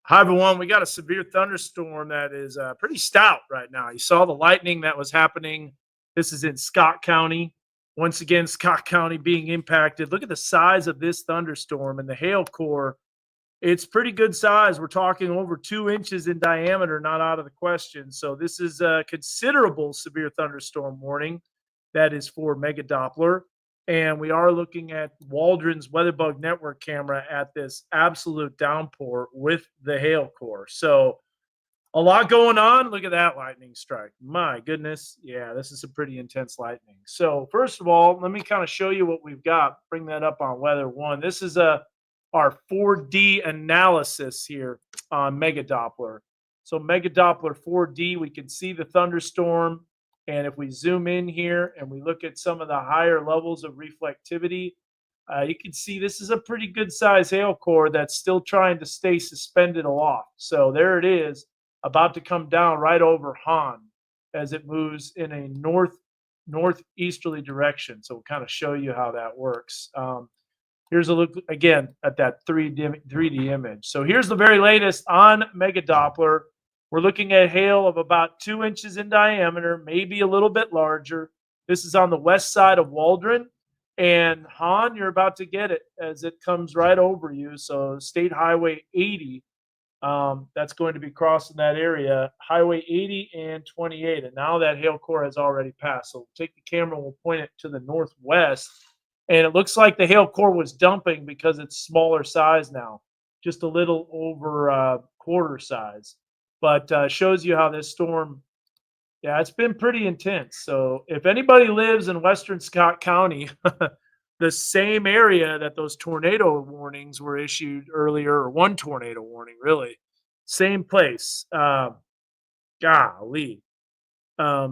Hi, everyone. We got a severe thunderstorm that is pretty stout right now. You saw the lightning that was happening. This is in Scott County. Once again, Scott County being impacted. Look at the size of this thunderstorm and the hail core. It's pretty good size. We're talking over 2 inches in diameter, not out of the question. So, this is a considerable severe thunderstorm warning that is for Mega Doppler. And we are looking at Waldron's WeatherBug Network camera at this absolute downpour with the hail core. So a lot going on. Look at that lightning strike. My goodness. Yeah, this is a pretty intense lightning. So first of all, let me kind of show you what we've got. Bring that up on Weather One. This is our 4D analysis here on Mega Doppler. So Mega Doppler 4D, we can see the thunderstorm. And if we zoom in here and we look at some of the higher levels of reflectivity, you can see this is a pretty good size hail core that's still trying to stay suspended aloft. So there it is, about to come down right over Han as it moves in a northeasterly direction. So we'll kind of show you how that works. Here's a look again at that 3D image. So here's the very latest on Mega Doppler. We're looking at hail of about 2 inches in diameter, maybe a little bit larger. This is on the west side of Waldron. And Han, you're about to get it as it comes right over you. So State Highway 80, that's going to be crossing that area. Highway 80 and 28. And now that hail core has already passed. So we'll take the camera and we'll point it to the northwest. And it looks like the hail core was dumping because it's smaller size now, just a little over quarter size. But shows you how this storm, yeah, it's been pretty intense. So if anybody lives in western Scott County, the same area that those tornado warnings were issued earlier, or one tornado warning, really, same place. Golly.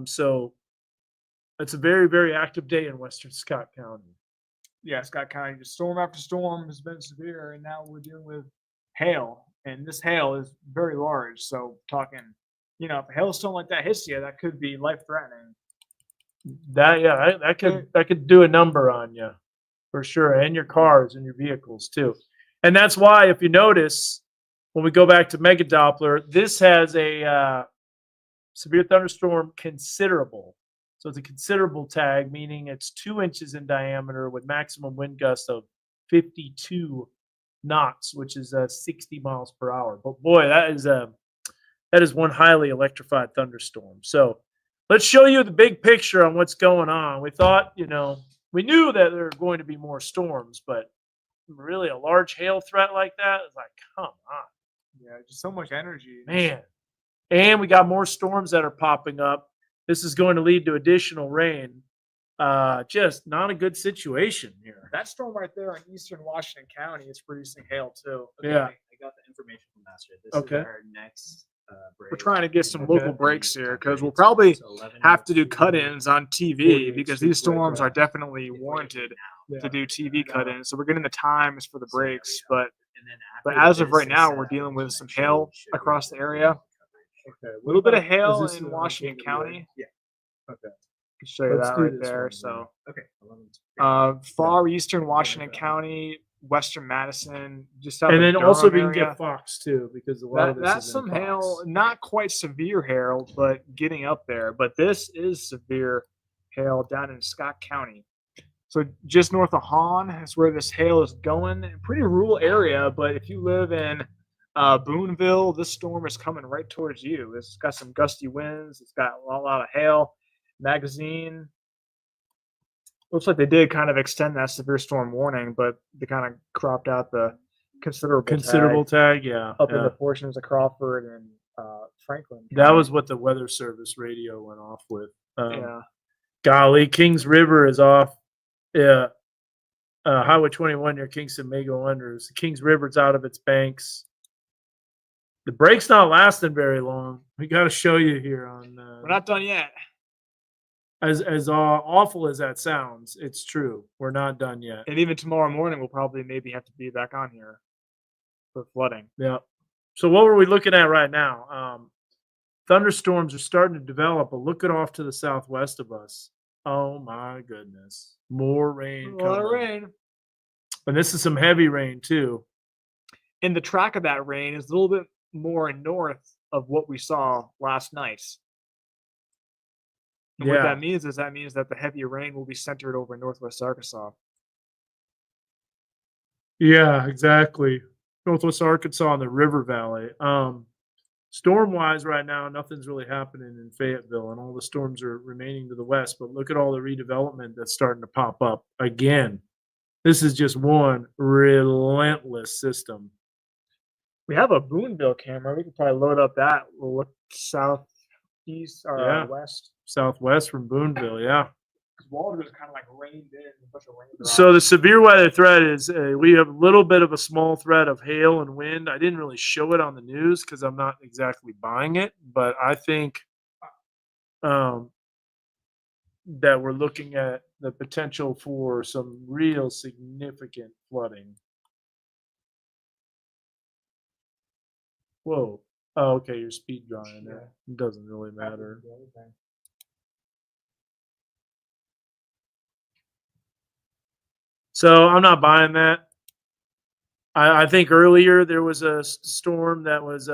So it's a very, very active day in western Scott County. Yeah, Scott County, just storm after storm has been severe, and now we're dealing with hail. And this hail is very large. So talking, if a hailstone like that hits you, that could be life threatening. That could do a number on you for sure, and your cars and your vehicles too. And that's why, if you notice, when we go back to Mega Doppler, this has a severe thunderstorm considerable. So it's a considerable tag, meaning it's 2 inches in diameter with maximum wind gust of 52 knots, which is 60 miles per hour. But boy, that is one highly electrified thunderstorm. So let's show you the big picture on what's going on. We thought, we knew that there were going to be more storms, but really a large hail threat like that is like, come on. Yeah, just so much energy. Man. And we got more storms that are popping up. This is going to lead to additional rain. Just not a good situation here. That storm right there in eastern Washington County is producing hail too. Okay, yeah. I got the information from Master. This is our next break. We're trying to get some local breaks here because we'll probably have to do cut-ins on TV because these storms are definitely warranted to do TV cut-ins. So we're getting the times for the breaks, but as of right now, we're dealing with some hail across the area. Okay, a little bit of hail in Washington County. Yeah. Okay. Can show you that right there. So, far eastern Washington County, western Madison, just out and the then also we Durham can area. get Fox too, because a lot of this that's is some in Fox. hail, not quite severe hail, but getting up there. But this is severe hail down in Scott County. So just north of Han is where this hail is going. Pretty rural area, but if you live in Boonville, this storm is coming right towards you. It's got some gusty winds. It's got a lot of hail. Magazine. Looks like they did kind of extend that severe storm warning, but they kind of cropped out the considerable tag, yeah, up in the portions of Crawford and Franklin. That was what the Weather Service radio went off with. Yeah. Golly, Kings River is off. Yeah. Highway 21 near Kingston may go under. Kings River's out of its banks. The break's not lasting very long. We got to show you here on. We're not done yet. As awful as that sounds, it's true. We're not done yet. And even tomorrow morning, we'll probably maybe have to be back on here for flooding. Yeah. So what were we looking at right now? Thunderstorms are starting to develop, but look at off to the southwest of us. Oh my goodness. More rain. A lot of rain. And this is some heavy rain too. And the track of that rain is a little bit more north of what we saw last night. And what Yeah. that means is that the heavy rain will be centered over northwest Arkansas. Yeah, exactly. Northwest Arkansas and the River Valley. Storm wise, right now, nothing's really happening in Fayetteville, and all the storms are remaining to the west. But look at all the redevelopment that's starting to pop up again. This is just one relentless system. We have a Boonville camera. We could probably load up that. We'll look southeast or Yeah. west. Southwest from Boonville, yeah. Because Walter's kind of like rained in a bunch of raindrops. So the severe weather threat is we have a little bit of a small threat of hail and wind. I didn't really show it on the news because I'm not exactly buying it, but I think that we're looking at the potential for some real significant flooding. Whoa. Oh, okay, you're speed drawing there. It doesn't really matter. So I'm not buying that. I think earlier there was a storm that was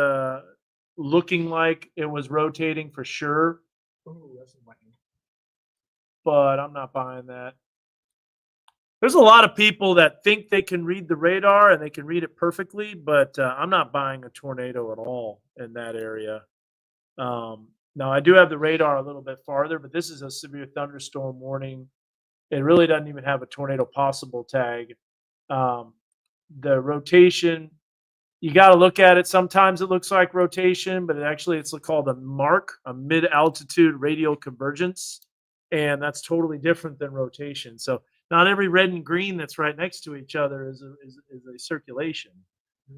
looking like it was rotating for sure, Ooh, that's lightning. but I'm not buying that. There's a lot of people that think they can read the radar and they can read it perfectly, but I'm not buying a tornado at all in that area. Now, I do have the radar a little bit farther, but this is a severe thunderstorm warning. It really doesn't even have a tornado possible tag. The rotation, you got to look at it. Sometimes it looks like rotation, but it's called a MARC, a mid-altitude radial convergence, and that's totally different than rotation. So not every red and green that's right next to each other is a circulation.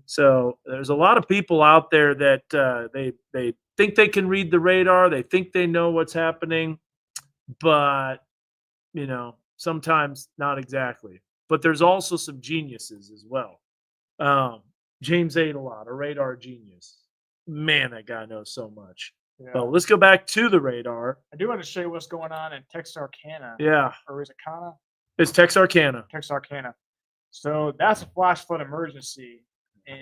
So there's a lot of people out there that they think they can read the radar, they think they know what's happening, but sometimes not exactly. But there's also some geniuses as well. James Adelot, a radar genius. Man, that guy knows so much. Yeah. But let's go back to the radar. I do want to show you what's going on in Texarkana. Yeah, Or is it Kana? it's Texarkana. Texarkana. So that's a flash flood emergency. And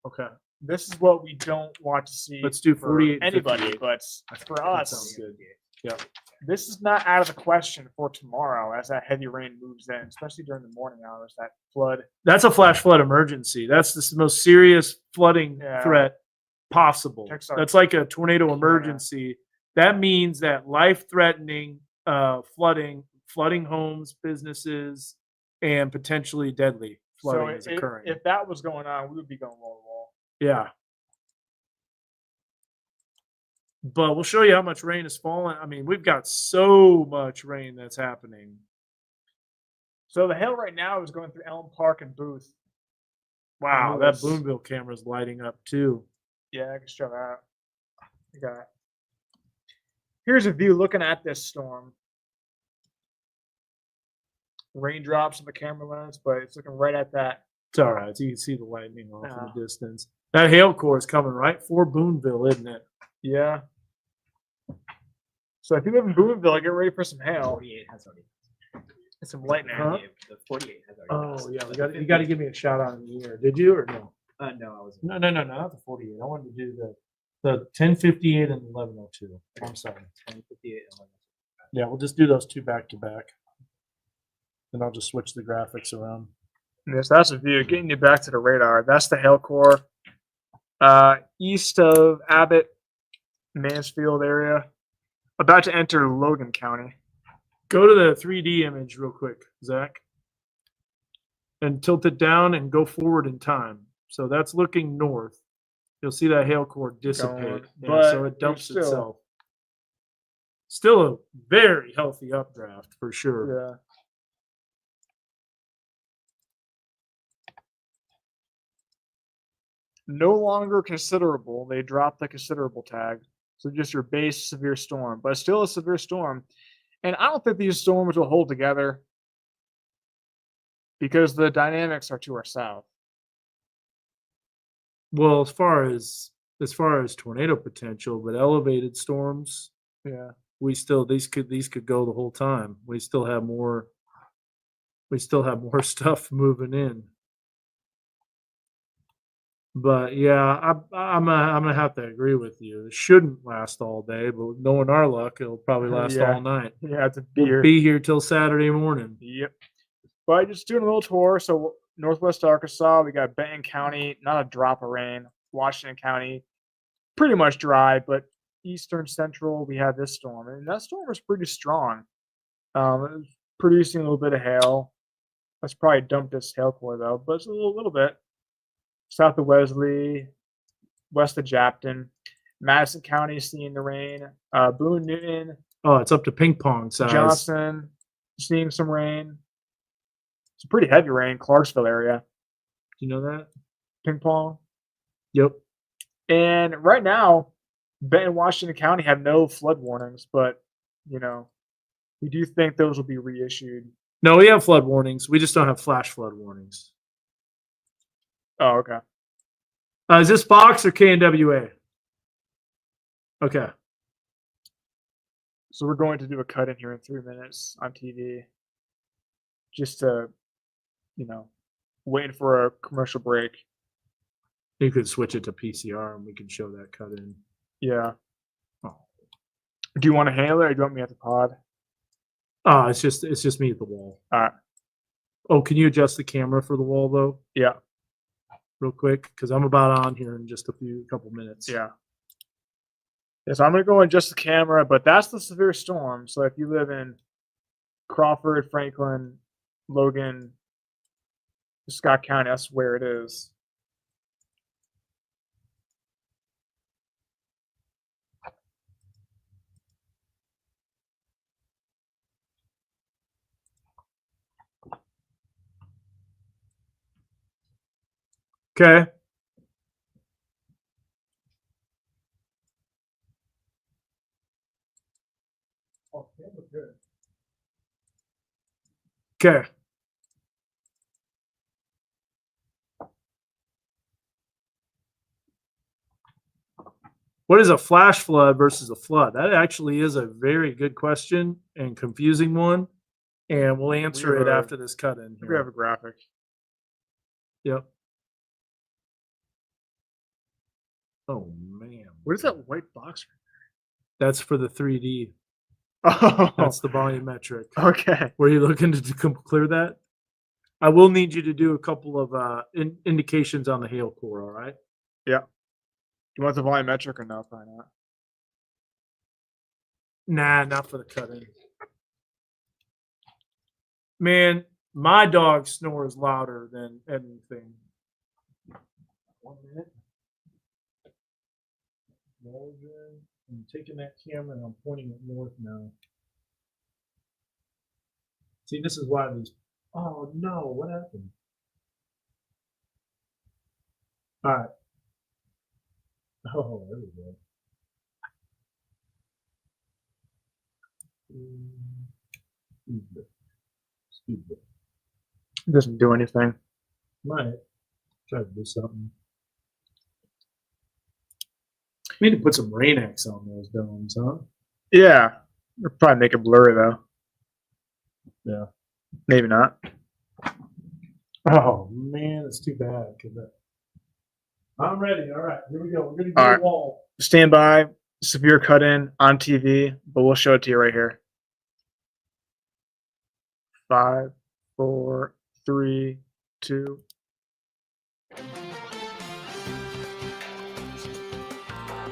Okay, this is what we don't want to see. let's do for 48 and anybody, 58. but for That us, sounds good. Yep. this is not out of the question for tomorrow as that heavy rain moves in, especially during the morning hours. That flood. That's a flash flood emergency. That's the most serious flooding Yeah. threat possible. Texarkana. That's like a tornado emergency. That means that life-threatening flooding homes, businesses, and potentially deadly flooding So is occurring. if that was going on, we would be going wall to wall. Yeah. But we'll show you how much rain is falling. I mean, we've got so much rain that's happening. So the hail right now is going through Elm Park and Booth. Wow, Oh, that that's- Boonville camera's lighting up too. Yeah, I can show that. I got it. Here's a view looking at this storm. Raindrops on the camera lens, but it's looking right at that. It's all right. You can see the lightning off in Yeah. the distance. That hail core is coming right for Boonville, isn't it? Yeah. So if you live in Boonville, get ready for some hail 48 has already. and some lightning. Huh? The 48 has already. Oh passed. yeah, you got to give me a shout out in the air. Did you or no? No, I wasn't. No, not the 48. I wanted to do the 1058 and 1102. I'm sorry. 10:58 and 11. Yeah, we'll just do those two back to back. And I'll just switch the graphics around. Yes, that's a view. Getting you back to the radar. That's the hail core. East of Abbott, Mansfield area. About to enter Logan County. Go to the 3D image real quick, Zach. And tilt it down and go forward in time. So that's looking north. You'll see that hail core dissipate. Going, Yeah, so but it dumps there's still- itself. Still a very healthy updraft for sure. Yeah. No longer considerable. They dropped the considerable tag. So just your base severe storm, but still a severe storm. And I don't think these storms will hold together because the dynamics are to our south. Well, as far as tornado potential, but elevated storms, Yeah. these could go the whole time. We still have more stuff moving in. But yeah, I'm gonna have to agree with you. It shouldn't last all day, but knowing our luck, it'll probably last Yeah. all night. Yeah, it's a We'll beer. be here till Saturday morning. Yep. But just doing a little tour. So Northwest Arkansas, we got Benton County, not a drop of rain. Washington County, pretty much dry, but Eastern Central, we had this storm, and that storm was pretty strong. It was producing a little bit of hail. That's probably dumped its hail core though, but it's a little bit. South of Wesley, west of Japton, Madison County seeing the rain. Boone, Newton, Oh, it's up to ping pong size. Johnson seeing some rain. It's a pretty heavy rain, Clarksville area, Do you know that? ping pong. Yep. And right now, Benton, Washington County have no flood warnings, but you know, we do think those will be reissued. No, we have flood warnings. We just don't have flash flood warnings. Oh, okay. Is this Fox or KNWA? Okay. So we're going to do a cut in here in 3 minutes on TV, just to, waiting for a commercial break. You could switch it to PCR and we can show that cut in. Yeah. Oh. Do you want to handle it, or do you want me at the pod? It's just me at the wall. All right. Oh, can you adjust the camera for the wall though, Yeah. real quick? Because I'm about on here in just a couple minutes. Yeah. Yeah, so I'm going to go and adjust the camera, but that's the severe storm. So if you live in Crawford, Franklin, Logan, Scott County, that's where it is. Okay. Okay. What is a flash flood versus a flood? That actually is a very good question and confusing one. And we'll answer have it a- after this cut in We have here. a graphic. Yep. Oh man. What is that white box? That's for the 3D. Oh, That's the volumetric. okay. Were you looking to clear that? I will need you to do a couple of indications on the hail core, all right? Do you want the volumetric or no? Probably not. Nah, not for the cut in. Man, my dog snores louder than anything. 1 minute. I'm taking that camera and I'm pointing it north now. See, this is why these. Oh no, what happened? All right. Oh, there we go. Stupid. It doesn't do anything. Might try to do something. We need to put some Rain-X on those domes, huh? Yeah. It'll probably make it blurry though. Yeah. Maybe not. Oh man, it's too bad. I'm ready. All right, here we go. We're gonna do All the right. wall. Stand by. Severe cut in on TV, but we'll show it to you right here. 5, 4, 3, 2.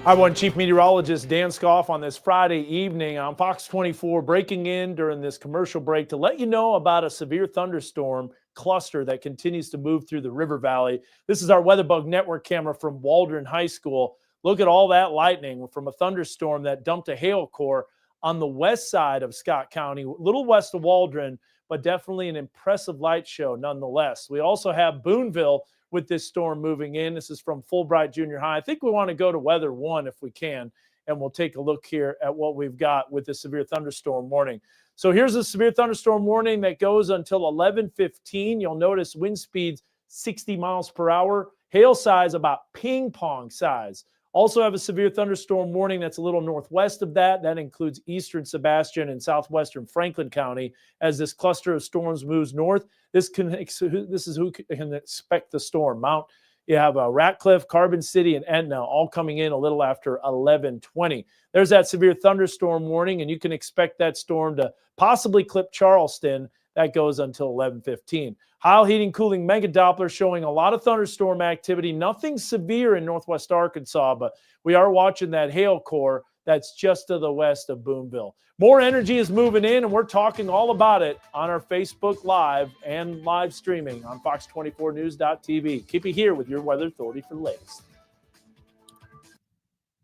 Hi, one Chief Meteorologist Dan Scoff on this Friday evening on Fox 24, breaking in during this commercial break to let you know about a severe thunderstorm cluster that continues to move through the River Valley. This is our WeatherBug Network camera from Waldron High School. Look at all that lightning from a thunderstorm that dumped a hail core on the west side of Scott County, a little west of Waldron, but definitely an impressive light show nonetheless. We also have Boonville with this storm moving in. This is from Fulbright Junior High. I think we want to go to Weather 1 if we can, and we'll take a look here at what we've got with the severe thunderstorm warning. So here's a severe thunderstorm warning that goes until 11:15. You'll notice wind speeds 60 miles per hour, hail size about ping pong size. Also have a severe thunderstorm warning that's a little northwest of that. That includes eastern Sebastian and southwestern Franklin County as this cluster of storms moves north. This is who can expect the storm. Mount You have Ratcliffe, Carbon City, and Etna all coming in a little after 11:20. There's that severe thunderstorm warning, and you can expect that storm to possibly clip Charleston. That goes until 11:15. Heil Heating Cooling Mega Doppler showing a lot of thunderstorm activity. Nothing severe in northwest Arkansas, but we are watching that hail core that's just to the west of Boonville. More energy is moving in, and we're talking all about it on our Facebook Live and live streaming on Fox24News.tv. Keep it here with your Weather Authority for the latest.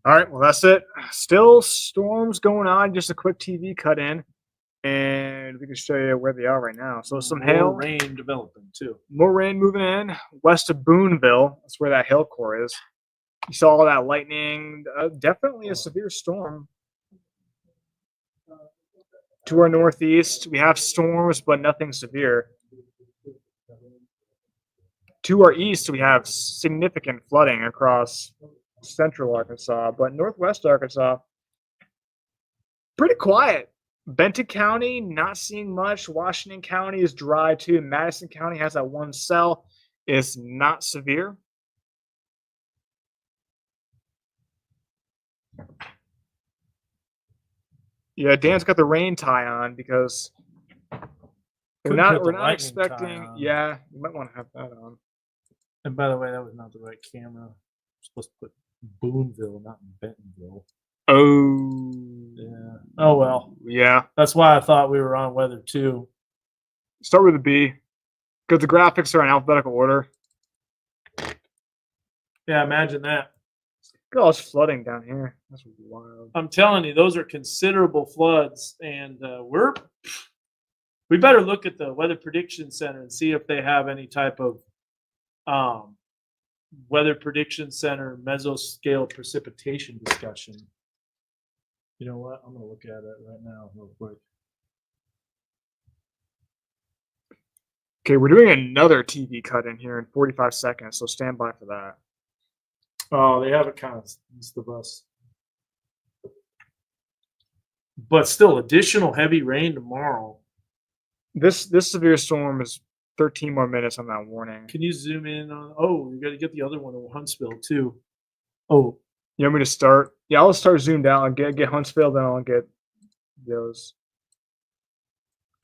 All right, well, that's it. Still storms going on. Just a quick TV cut in, and we can show you where they are right now. So some hail, More rain developing too. more rain moving in west of Boonville. That's where that hail core is. You saw all that lightning. Definitely a severe storm. To our northeast, we have storms, but nothing severe. To our east, we have significant flooding across central Arkansas, but northwest Arkansas, pretty quiet. Benton County, not seeing much. Washington County is dry too. Madison County has that one cell. It's not severe. Yeah, Dan's got the rain tie on because Couldn't put the we're not lightning expecting. tie on. Yeah, you might want to have that on. And by the way, that was not the right camera. I'm supposed to put Boonville, not Bentonville. Oh, Yeah. Oh well. yeah. That's why I thought we were on weather too. Start with a B because the graphics are in alphabetical order. Yeah, imagine that. Look at all this flooding down here. That's wild. I'm telling you, those are considerable floods, and we better look at the Weather Prediction Center and see if they have any type of Weather Prediction Center mesoscale precipitation discussion. You know what? I'm gonna look at it right now, real quick. Okay, we're doing another TV cut in here in 45 seconds, so stand by for that. Oh, they have it kind of east of us. But still, additional heavy rain tomorrow. This severe storm is 13 more minutes on that warning. Can you zoom in on? Oh, you got to get the other one in Huntsville too. Oh, You want me to start? Yeah, I'll start zoomed out and get Huntsville, then I'll get those.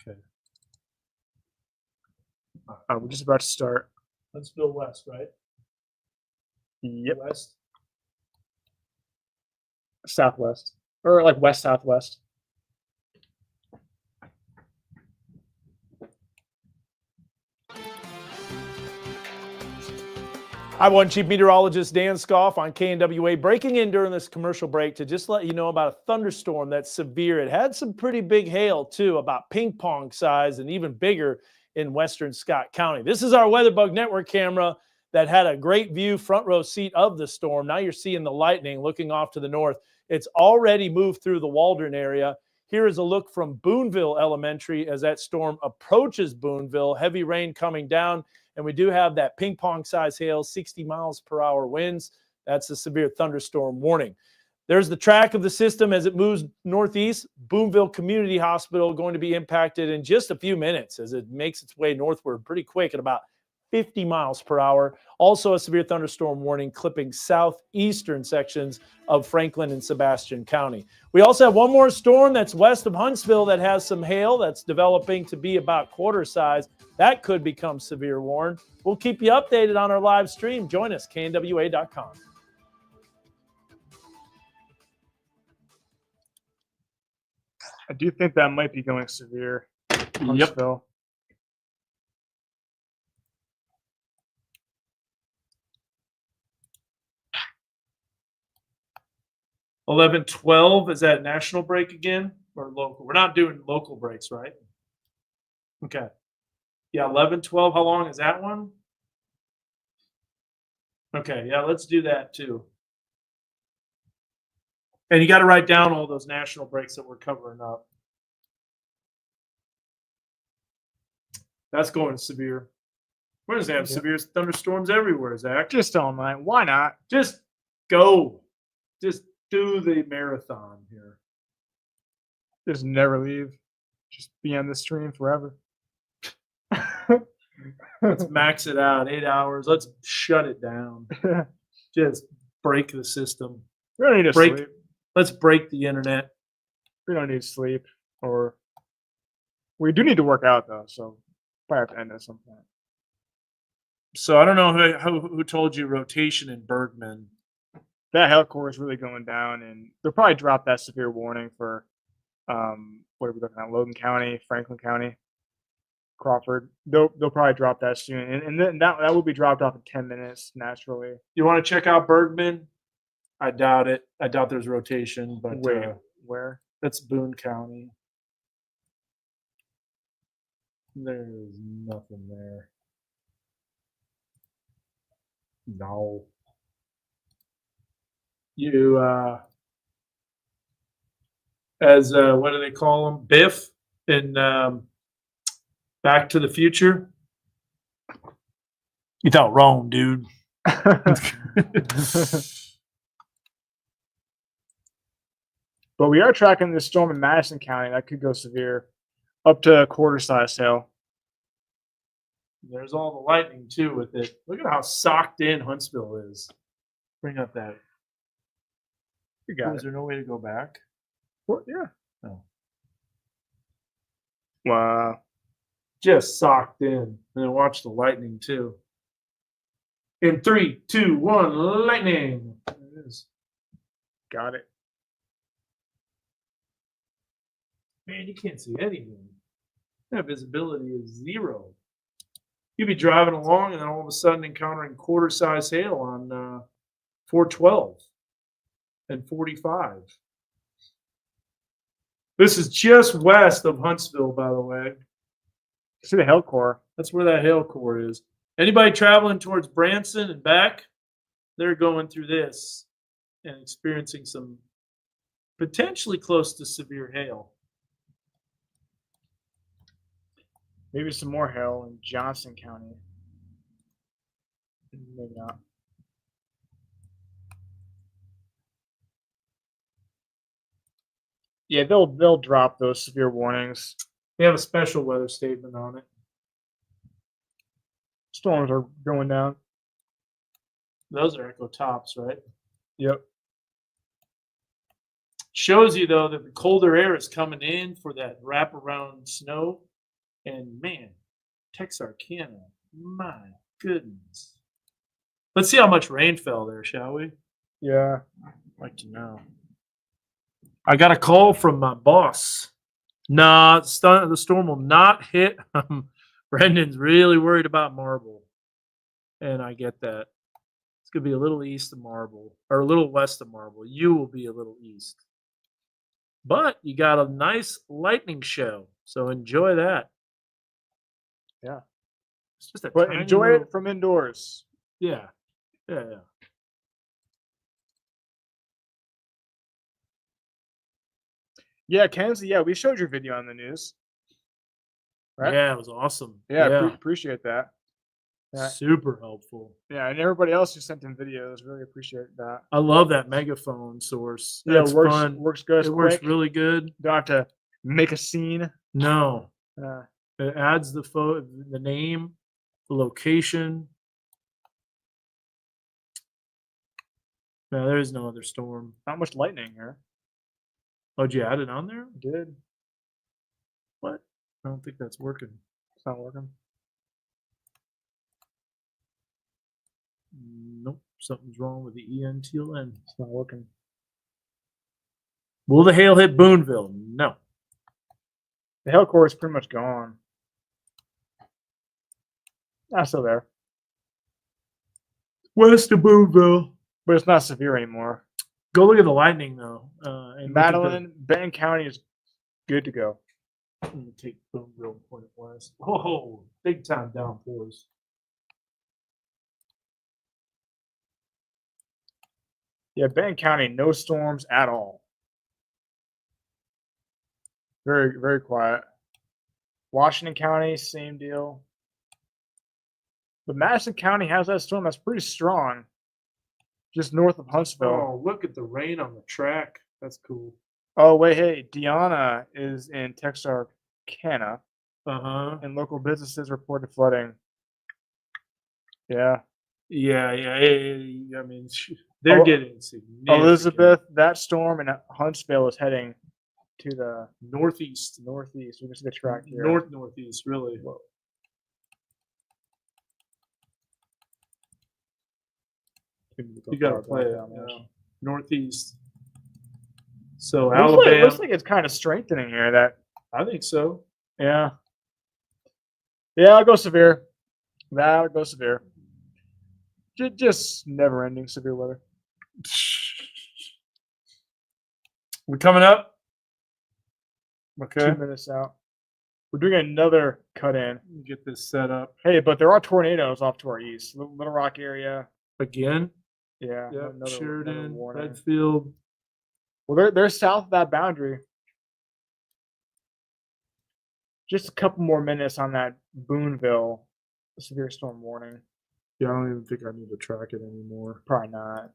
okay. We're just about to start. Huntsville West, right? Yep. West. Southwest. Or like west southwest. I'm one chief meteorologist Dan Scoff on KNWA, breaking in during this commercial break to just let you know about a thunderstorm that's severe. It had some pretty big hail too, about ping pong size and even bigger in western Scott County. This is our WeatherBug Network camera that had a great view, front row seat of the storm. Now you're seeing the lightning looking off to the north. It's already moved through the Waldron area. Here is a look from Boonville Elementary as that storm approaches Boonville. Heavy rain coming down, and we do have that ping pong size hail, 60 miles per hour winds. That's a severe thunderstorm warning. There's the track of the system as it moves northeast. Boonville Community Hospital going to be impacted in just a few minutes as it makes its way northward pretty quick at about 50 miles per hour. Also a severe thunderstorm warning clipping southeastern sections of Franklin and Sebastian County. We also have one more storm that's west of Huntsville that has some hail that's developing to be about quarter size. That could become severe warn. We'll keep you updated on our live stream. Join us, knwa.com. I do think that might be going severe. Huntsville. 11:12, is that national break again or local? We're not doing local breaks, right? Okay. Yeah, 11:12. How long is that one? Okay, yeah, let's do that too. And you got to write down all those national breaks that we're covering up. That's going severe. We're going to have severe thunderstorms everywhere, Zach. Just don't mind. Why not? Just go. Just do the marathon here. Just never leave. Just be on the stream forever. Let's max it out. 8 hours. Let's shut it down. Just break the system. We don't need to Break. sleep. Let's break the internet. We don't need sleep, or we do need to work out though. So probably have to end at some point. So I don't know who told you rotation in Bergman. That hail core is really going down, and they'll probably drop that severe warning for what are we looking at? Logan County, Franklin County, Crawford. They'll probably drop that soon, and then that will be dropped off in 10 minutes naturally. You want to check out Bergman? I doubt it. I doubt there's rotation, but Wait, where? that's Boone County. There's nothing there. No. You as what do they call him? Biff in Back to the Future. You thought wrong, dude. But we are tracking this storm in Madison County that could go severe, up to quarter-size hail. There's all the lightning too with it. Look at how socked in Huntsville is. Bring up that. You got Is it. there no way to go back? Well, yeah. No. Wow. Just socked in. And then watch the lightning too. In 3, 2, 1, lightning. There it is. Got it. Man, you can't see anything. That visibility is 0. You'd be driving along and then all of a sudden encountering quarter-size hail on 412 and 45. This is just west of Huntsville, by the way. See the hail core. That's where that hail core is. Anybody traveling towards Branson and back, they're going through this and experiencing some potentially close to severe hail. Maybe some more hail in Johnson County. Maybe not. Yeah, they'll drop those severe warnings. They have a special weather statement on it. Storms are going down. Those are echo tops, right? Yep. Shows you though that the colder air is coming in for that wraparound snow. And man, Texarkana, my goodness. Let's see how much rain fell there, shall we? Yeah. I'd like to know. I got a call from my boss. Nah, the storm will not hit. Brendan's really worried about Marble. And I get that. It's going to be a little east of Marble, or a little west of Marble. You will be a little east. But you got a nice lightning show. So enjoy that. Yeah. It's just a But tiny enjoy little- it from indoors. Yeah. Yeah. Yeah, Kenzie, yeah, we showed your video on the news. Right? Yeah, it was awesome. Yeah, Yeah. appreciate that. Yeah. Super helpful. Yeah, and everybody else who sent in videos, really appreciate that. I love that megaphone source. Yeah, That's it works fun. works good. It works really good. Don't have to make a scene. No, Uh, it adds the name, the location. No, there is no other storm. not much lightning here. Oh, did you add it on there? Did. What? I don't think that's working. It's not working. Nope, something's wrong with the ENTLN. It's not working. Will the hail hit Booneville? No. The hail core is pretty much gone. Not still there, West of Booneville. but it's not severe anymore. Go look at the lightning though. And look at the- Madeline, Benton County is good to go. Let me take Booneville and point it west. Oh, big time downpours. Yeah, Benton County, no storms at all. Very, very quiet. Washington County, same deal. But Madison County has that storm that's pretty strong, just north of Huntsville. Oh, look at the rain on the track. That's cool. Oh, wait, hey, Deanna is in Texarkana, Uh huh. and local businesses reported flooding. Yeah. Yeah, I mean, they're Oh, getting significant. Elizabeth, that storm in Huntsville is heading to the northeast, northeast. We can see the track here. northeast, really. You got to play it. Northeast. So Alabama. Looks like it's kind of strengthening here. That I think so. yeah, I'll go severe. That'll go severe. Just never-ending severe weather. We coming up. Okay. 2 minutes out. We're doing another cut in. Get this set up Hey, but there are tornadoes off to our east. Little Rock area. again. Yeah. Yep. another Sheridan, warning. Redfield. Well, they're south of that boundary. Just a couple more minutes on that Boonville severe storm warning. Yeah, I don't even think I need to track it anymore. Probably not.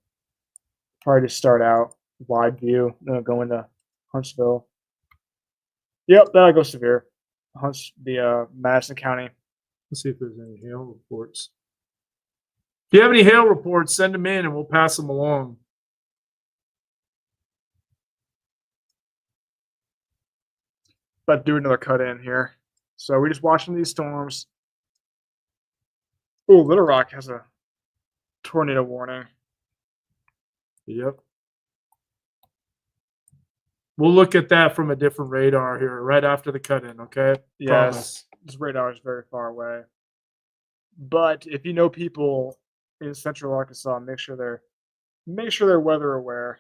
Probably just start out wide view, then go into Huntsville. Yep, that'll go severe. Madison County. Let's see if there's any hail reports. If you have any hail reports, send them in and we'll pass them along. But do another cut in here. So we're just watching these storms. Oh, Little Rock has a tornado warning. Yep. We'll look at that from a different radar here right after the cut in, okay? Yes. Promise. This radar is very far away. But if you know people in central Arkansas, make sure they're weather aware.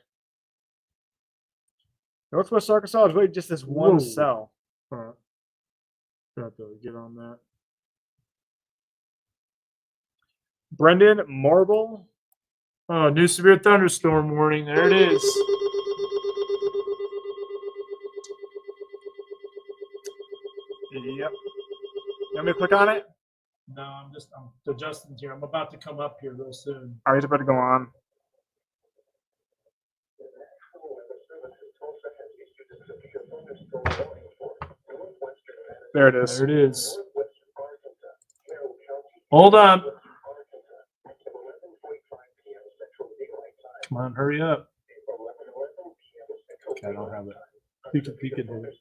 Northwest Arkansas is really just this one Whoa. cell. All right. Got to get on that. Brendan Marble. Oh, new severe thunderstorm warning. There it is. Yep. You want me to click on it? No, I'm adjusting here. I'm about to come up here real soon. All right, it's about to go on. There it is. There it is. Hold on. Come on, hurry up. Okay, I don't have it. Peek it here.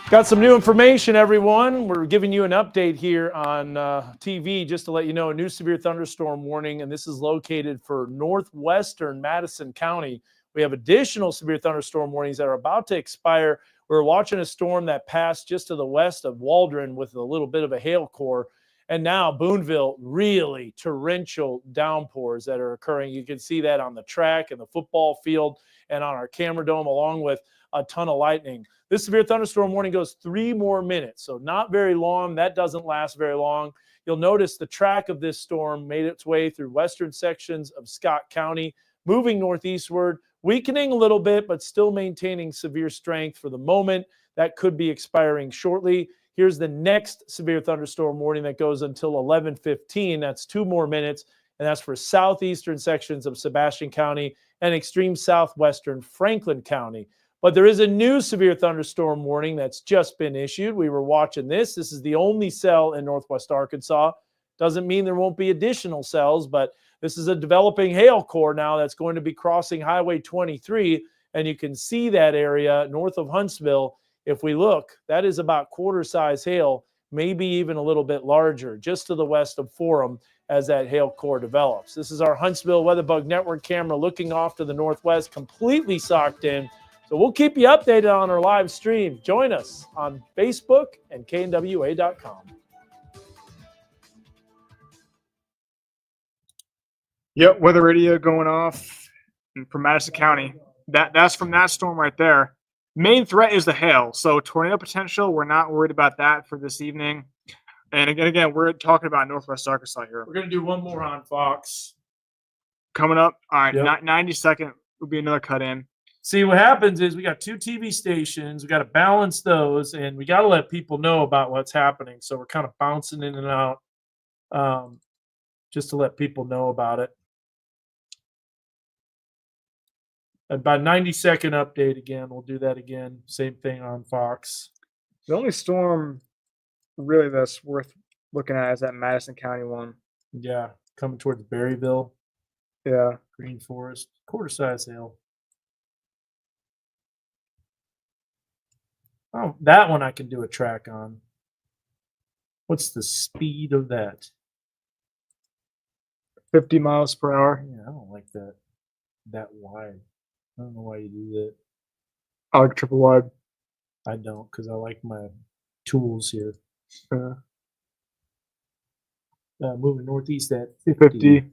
Got some new information, everyone. We're giving you an update here on TV just to let you know a new severe thunderstorm warning, and this is located for northwestern Madison County. We have additional severe thunderstorm warnings that are about to expire. We're watching a storm that passed just to the west of Waldron with a little bit of a hail core. And now Boonville, really torrential downpours that are occurring. You can see that on the track and the football field and on our camera dome, along with a ton of lightning. This severe thunderstorm warning goes 3 more minutes, so not very long. That doesn't last very long. You'll notice the track of this storm made its way through western sections of Scott County, moving northeastward, weakening a little bit, but still maintaining severe strength for the moment. That could be expiring shortly. Here's the next severe thunderstorm warning that goes until 11:15. That's 2 more minutes, and that's for southeastern sections of Sebastian County and extreme southwestern Franklin County. But there is a new severe thunderstorm warning that's just been issued. We were watching this. This is the only cell in northwest Arkansas. Doesn't mean there won't be additional cells, but this is a developing hail core now that's going to be crossing Highway 23, and you can see that area north of Huntsville. If we look, that is about quarter-size hail, maybe even a little bit larger, just to the west of Forum as that hail core develops. This is our Huntsville WeatherBug Network camera looking off to the northwest, completely socked in. So we'll keep you updated on our live stream. Join us on Facebook and knwa.com. Yep, weather radio going off from Madison County. That's from that storm right there. Main threat is the hail, so tornado potential. We're not worried about that for this evening. And again, we're talking about northwest Arkansas here. We're going to do one more on Fox. Coming up, all right, Yep. 90-second will be another cut in. See, what happens is we got 2 TV stations. We got to balance those, and we got to let people know about what's happening. So we're kind of bouncing in and out just to let people know about it. And by 90-second update again, we'll do that again. Same thing on Fox. The only storm really that's worth looking at is that Madison County one. Yeah, coming towards Berryville, Yeah. Green Forest, quarter size hail. Oh, that one I can do a track on. What's the speed of that? 50 miles per hour. Yeah, I don't like that wide. I don't know why you do that. I like triple wide. I don't, because I like my tools here. Moving northeast at 50. 50.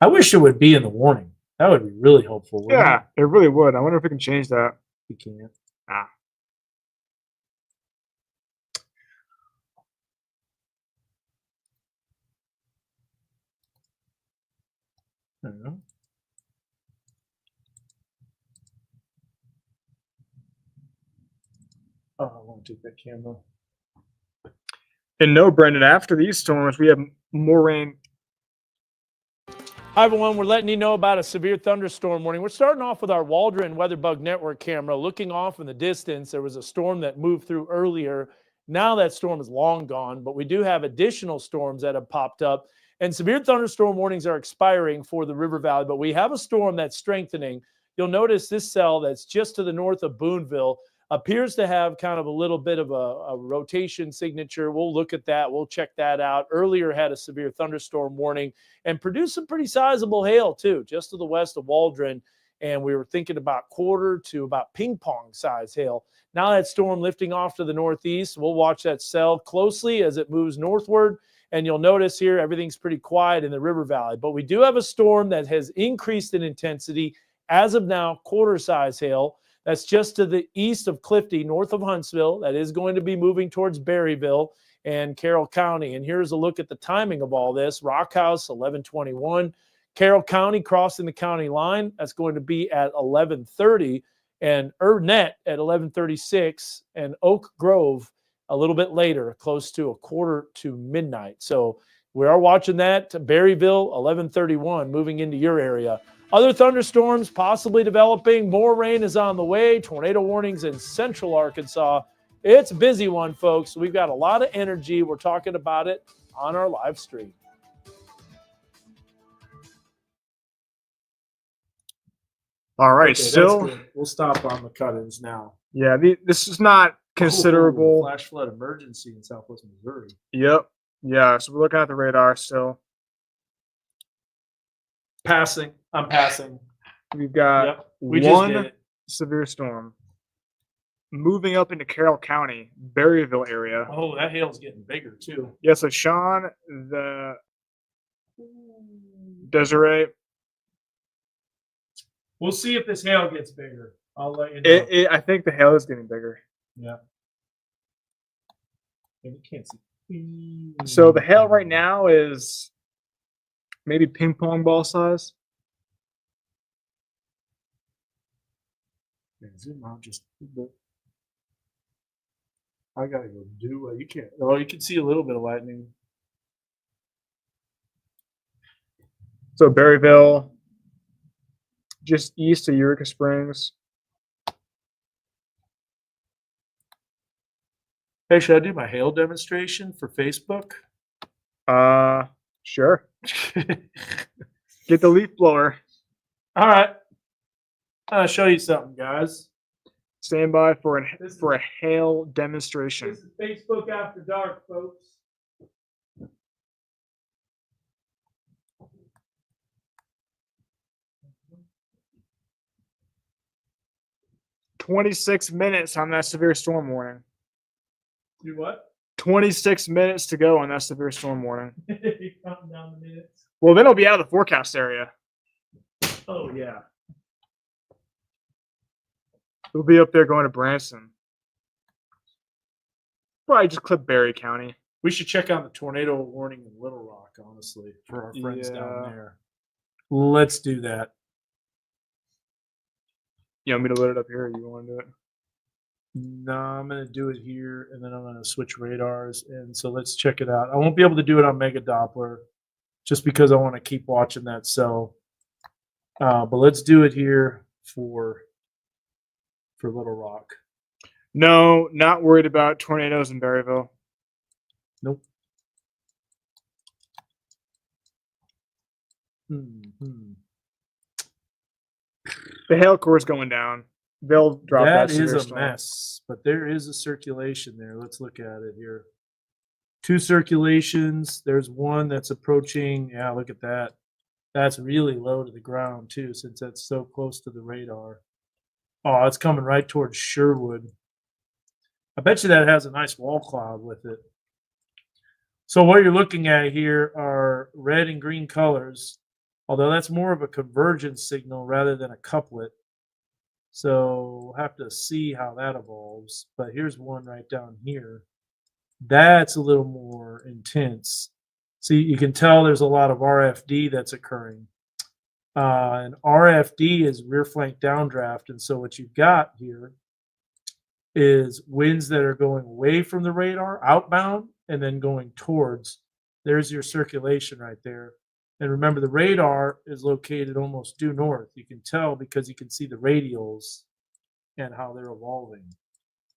I wish it would be in the warning. That would be really helpful. wouldn't Yeah, it really would. I wonder if we can change that. it? You can't. Ah. I don't know. Oh, I want to take that camera. And no, Brendan, after these storms, we have more rain. Hi, everyone. We're letting you know about a severe thunderstorm warning. We're starting off with our Waldron WeatherBug Network camera. Looking off in the distance, there was a storm that moved through earlier. Now that storm is long gone, but we do have additional storms that have popped up. And severe thunderstorm warnings are expiring for the River Valley, but we have a storm that's strengthening. You'll notice this cell that's just to the north of Boonville appears to have kind of a little bit of a rotation signature. We'll look at that. We'll check that out. Earlier had a severe thunderstorm warning and produced some pretty sizable hail too, just to the west of Waldron. And we were thinking about quarter to about ping pong size hail. Now that storm lifting off to the northeast, we'll watch that cell closely as it moves northward. And you'll notice here, everything's pretty quiet in the River Valley, but we do have a storm that has increased in intensity as of now, quarter size hail. That's just to the east of Clifty, north of Huntsville. That is going to be moving towards Berryville and Carroll County. And here's a look at the timing of all this. Rockhouse, 11:21. Carroll County crossing the county line. That's going to be at 11:30. And Ernett at 11:36. And Oak Grove a little bit later, close to a quarter to midnight. So we are watching that. Berryville, 11:31, moving into your area. Other thunderstorms possibly developing. More rain is on the way. Tornado warnings in central Arkansas. It's a busy one, folks. We've got a lot of energy. We're talking about it on our live stream. All right, Okay, that's still, good. We'll stop on the cut-ins now. yeah, this is not considerable. Flash flood emergency in southwest Missouri. Yep. Yeah, so we're looking at the radar still. Passing. I'm passing. We've got Yep. We just did one it. severe storm moving up into Carroll County, Berryville area. Oh, that hail's getting bigger too. Yeah, so Sean, the Desiree, We'll see if this hail gets bigger. I'll let you know. I think the hail is getting bigger. Yeah. And you can't see. So the hail right now is maybe ping pong ball size. Yeah, zoom out just a little bit. I gotta go do it. You can't. Oh, you can see a little bit of lightning. So Berryville, just east of Eureka Springs. Hey, should I do my hail demonstration for Facebook? Sure. Get the leaf blower. All right. I'll show you something, guys. Stand by for a hail demonstration. This is Facebook After Dark, folks. "26 minutes on that severe storm warning. Do what? 26 minutes to go on that severe storm warning. You counting down the minutes? Well, then it'll be out of the forecast area. Oh, yeah. It'll be up there going to Branson. Probably just clip Berry County. We should check out the tornado warning in Little Rock, honestly, for our friends down Yeah. there. Let's do that. You want me to load it up here or you want to do it? No, I'm going to do it here, and then I'm going to switch radars. And so let's check it out. I won't be able to do it on Mega Doppler just because I want to keep watching that cell. But let's do it here for Little Rock. No, not worried about tornadoes in Berryville. Nope. Mhm. The hail core is going down. They'll drop that, That is severe a storm. mess, but there is a circulation there. Let's look at it here. Two circulations. There's one that's approaching. Yeah, look at that. That's really low to the ground too, since that's so close to the radar. Oh, it's coming right towards Sherwood. I bet you that has a nice wall cloud with it. So what you're looking at here are red and green colors, although that's more of a convergence signal rather than a couplet. So we'll have to see how that evolves. But here's one right down here. That's a little more intense. See, you can tell there's a lot of RFD that's occurring. And RFD is rear flank downdraft. And so what you've got here is winds that are going away from the radar, outbound, and then going towards. There's your circulation right there. And remember, the radar is located almost due north. You can tell because you can see the radials and how they're evolving.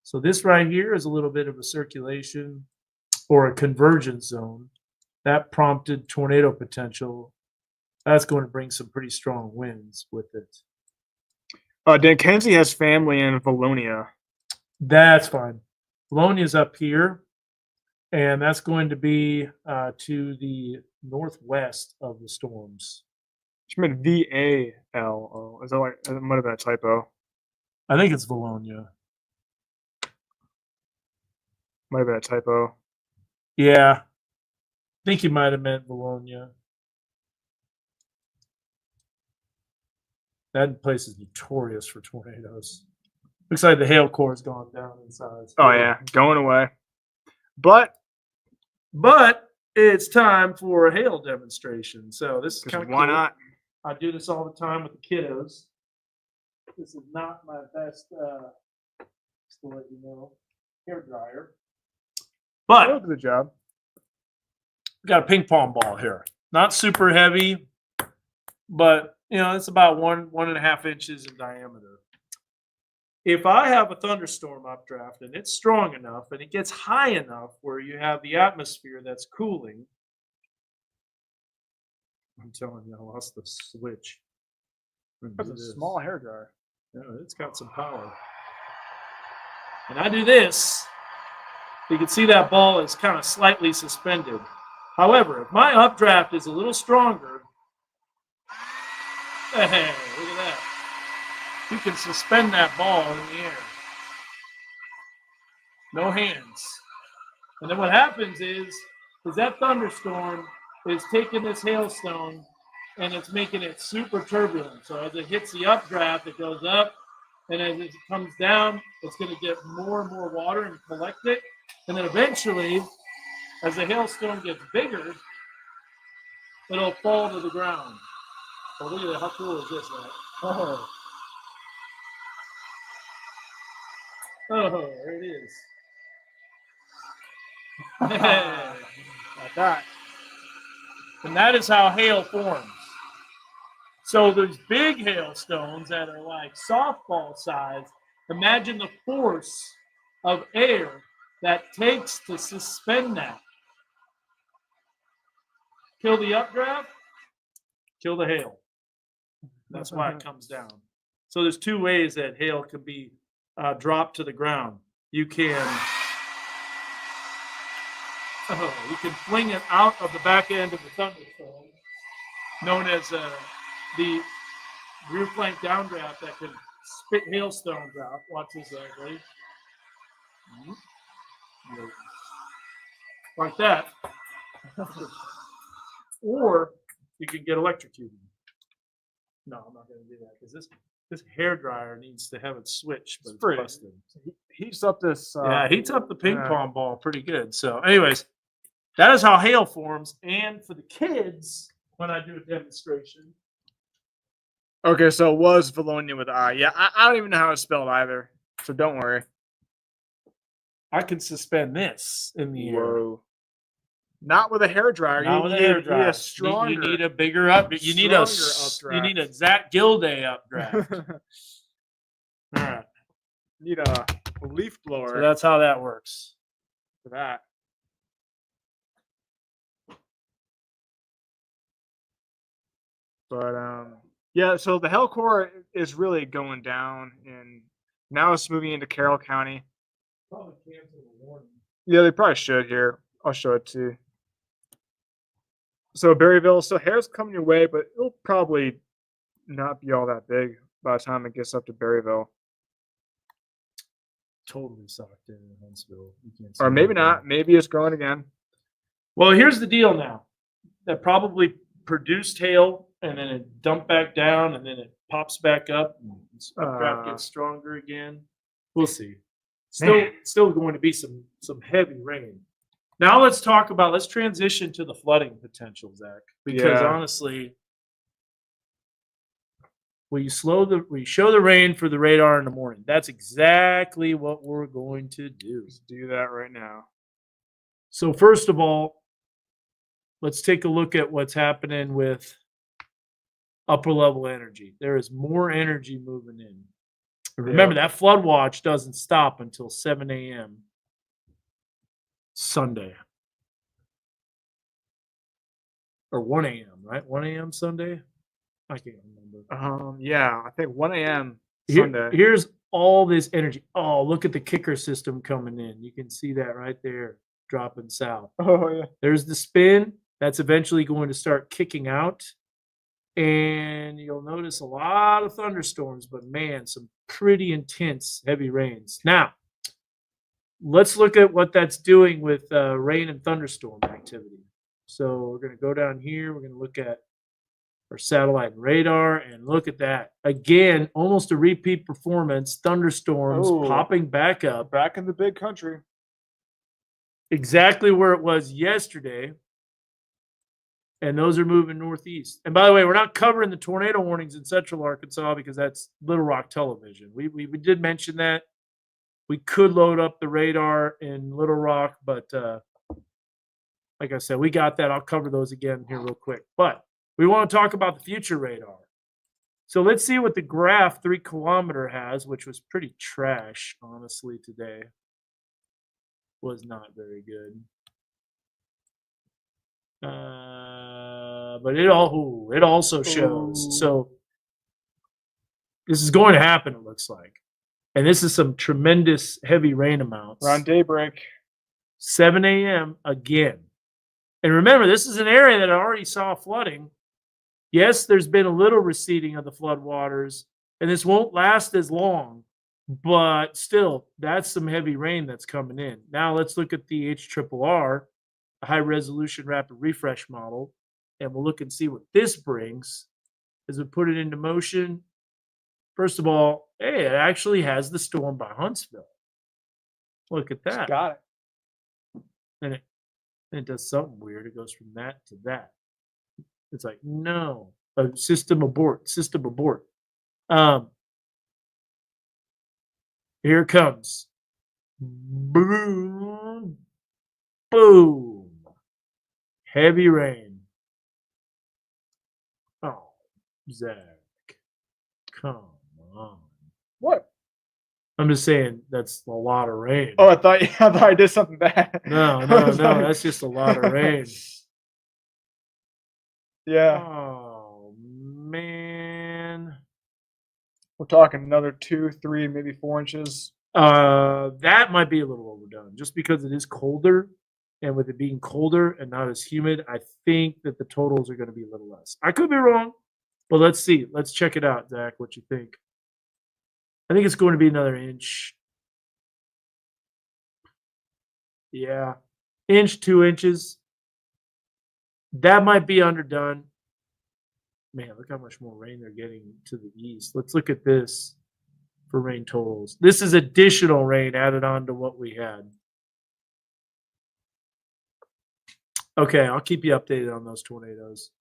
So this right here is a little bit of a circulation or a convergence zone. That prompted tornado potential. That's going to bring some pretty strong winds with it. Dan Kenzie has family in Valonia. That's fine. Bologna's up here, and that's going to be to the northwest of the storms. She meant VALO. Is that like that might have been a typo? I think it's Bologna. Might have been a typo. Yeah. I think you might have meant Bologna. That place is notorious for tornadoes. Looks like the hail core has gone down in size. Oh yeah, going away. But it's time for a hail demonstration. So this is 'cause kind of why cool. not? I do this all the time with the kiddos. This is not my best, just to let you know, hair dryer. But Good job. we got a ping pong ball here. Not super heavy, but it's about 1.5 inches in diameter. If I have a thunderstorm updraft and it's strong enough and it gets high enough where you have the atmosphere that's cooling, I'm telling you, I lost the switch. That's a small hair dryer. Yeah, it's got some power. And I do this. You can see that ball is kind of slightly suspended. However, if my updraft is a little stronger, hey, look at that. You can suspend that ball in the air. No hands. And then what happens is that thunderstorm is taking this hailstone and it's making it super turbulent. So as it hits the updraft, it goes up. And as it comes down, it's going to get more and more water and collect it. And then eventually, as the hailstone gets bigger, it'll fall to the ground. Oh, look at that. How cool is this, man? Oh, there it is. Like that. And that is how hail forms. So there's big hailstones that are like softball size. Imagine the force of air that takes to suspend that. Kill the updraft, kill the hail. That's why it comes down. So there's two ways that hail can be dropped to the ground. You can fling it out of the back end of the thunderstorm, known as the rear flank downdraft that can spit hailstones out. Watch this, ready? Like that. Or you can get electrocuted. No, I'm not going to do that because this hair dryer needs to have it switched, but it's pretty. busted. Heats up this. Yeah, it heats up the ping yeah. pong ball pretty good. So, anyways, that is how hail forms. And for the kids, when I do a demonstration, Okay, so it was Valonia with I. Yeah, I don't even know how it's spelled either. So don't worry. I can suspend this in the air. Whoa. Not with a hair dryer. Not with a need- hair you dryer. need a stronger. You need a bigger up. You need a Stronger you need a updraft. Zach Gilday updraft. All right. Need a leaf blower So that's how that works. for that. But yeah, so the hail core is really going down, and now it's moving into Carroll County. Probably cancel the warning. Yeah, they probably should here. I'll show it to you. So Berryville, so hail's coming your way, but it'll probably not be all that big by the time it gets up to Berryville. Totally sucked in Huntsville. You can't Or see maybe anything. not. Maybe it's growing again. Well, here's the deal now. That probably produced hail and then it dumped back down and then it pops back up and updraft gets stronger again. We'll see. Still going to be some heavy rain. Now let's transition to the flooding potential, Zach. Because Yeah. honestly, we show the rain for the radar in the morning. That's exactly what we're going to do. Let's do that right now. So first of all, let's take a look at what's happening with upper level energy. There is more energy moving in. Remember, that flood watch doesn't stop until 7 a.m. Sunday. Or 1 a.m., right? 1 a.m. Sunday? I can't remember. Yeah, I think 1 a.m. Here- Sunday. here's all this energy. Oh, look at the kicker system coming in. You can see that right there, dropping south. Oh yeah. There's the spin. That's eventually going to start kicking out. And you'll notice a lot of thunderstorms, but man, some pretty intense heavy rains. Now, let's look at what that's doing with rain and thunderstorm activity. So we're going to go down here. We're going to look at our satellite radar and look at that. Again, almost a repeat performance. Thunderstorms Oh. popping back up. Back in the big country. Exactly where it was yesterday. And those are moving northeast. And by the way, we're not covering the tornado warnings in central Arkansas because that's Little Rock Television. We did mention that. We could load up the radar in Little Rock, but like I said, we got that. I'll cover those again here real quick. But we want to talk about the future radar. So let's see what the graph 3 kilometer has, which was pretty trash, honestly, today. Was not very good. But it also shows. Ooh. So this is going to happen, it looks like. And this is some tremendous heavy rain amounts. Around daybreak. 7 a.m. again. And remember, this is an area that already saw flooding. Yes, there's been a little receding of the flood waters, and this won't last as long, but still, that's some heavy rain that's coming in. Now let's look at the HRRR, a high resolution rapid refresh model, and we'll look and see what this brings as we put it into motion. First of all, hey, it actually has the storm by Huntsville. Look at that. Got it. And it does something weird. It goes from that to that. It's like, no, system abort. Here it comes. Boom. Boom. Heavy rain. Oh, Zach. Come on. What? I'm just saying that's a lot of rain. Oh, I thought I did something bad. No, that's just a lot of rain. Yeah. Oh, man. We're talking another 2, 3, maybe 4 inches. That might be a little overdone just because it is colder. And with it being colder and not as humid, I think that the totals are going to be a little less. I could be wrong, but let's see. Let's check it out, Zach. What you think? I think it's going to be another inch. Yeah. Inch, 2 inches. That might be underdone. Man, look how much more rain they're getting to the east. Let's look at this for rain totals. This is additional rain added on to what we had. Okay, I'll keep you updated on those tornadoes.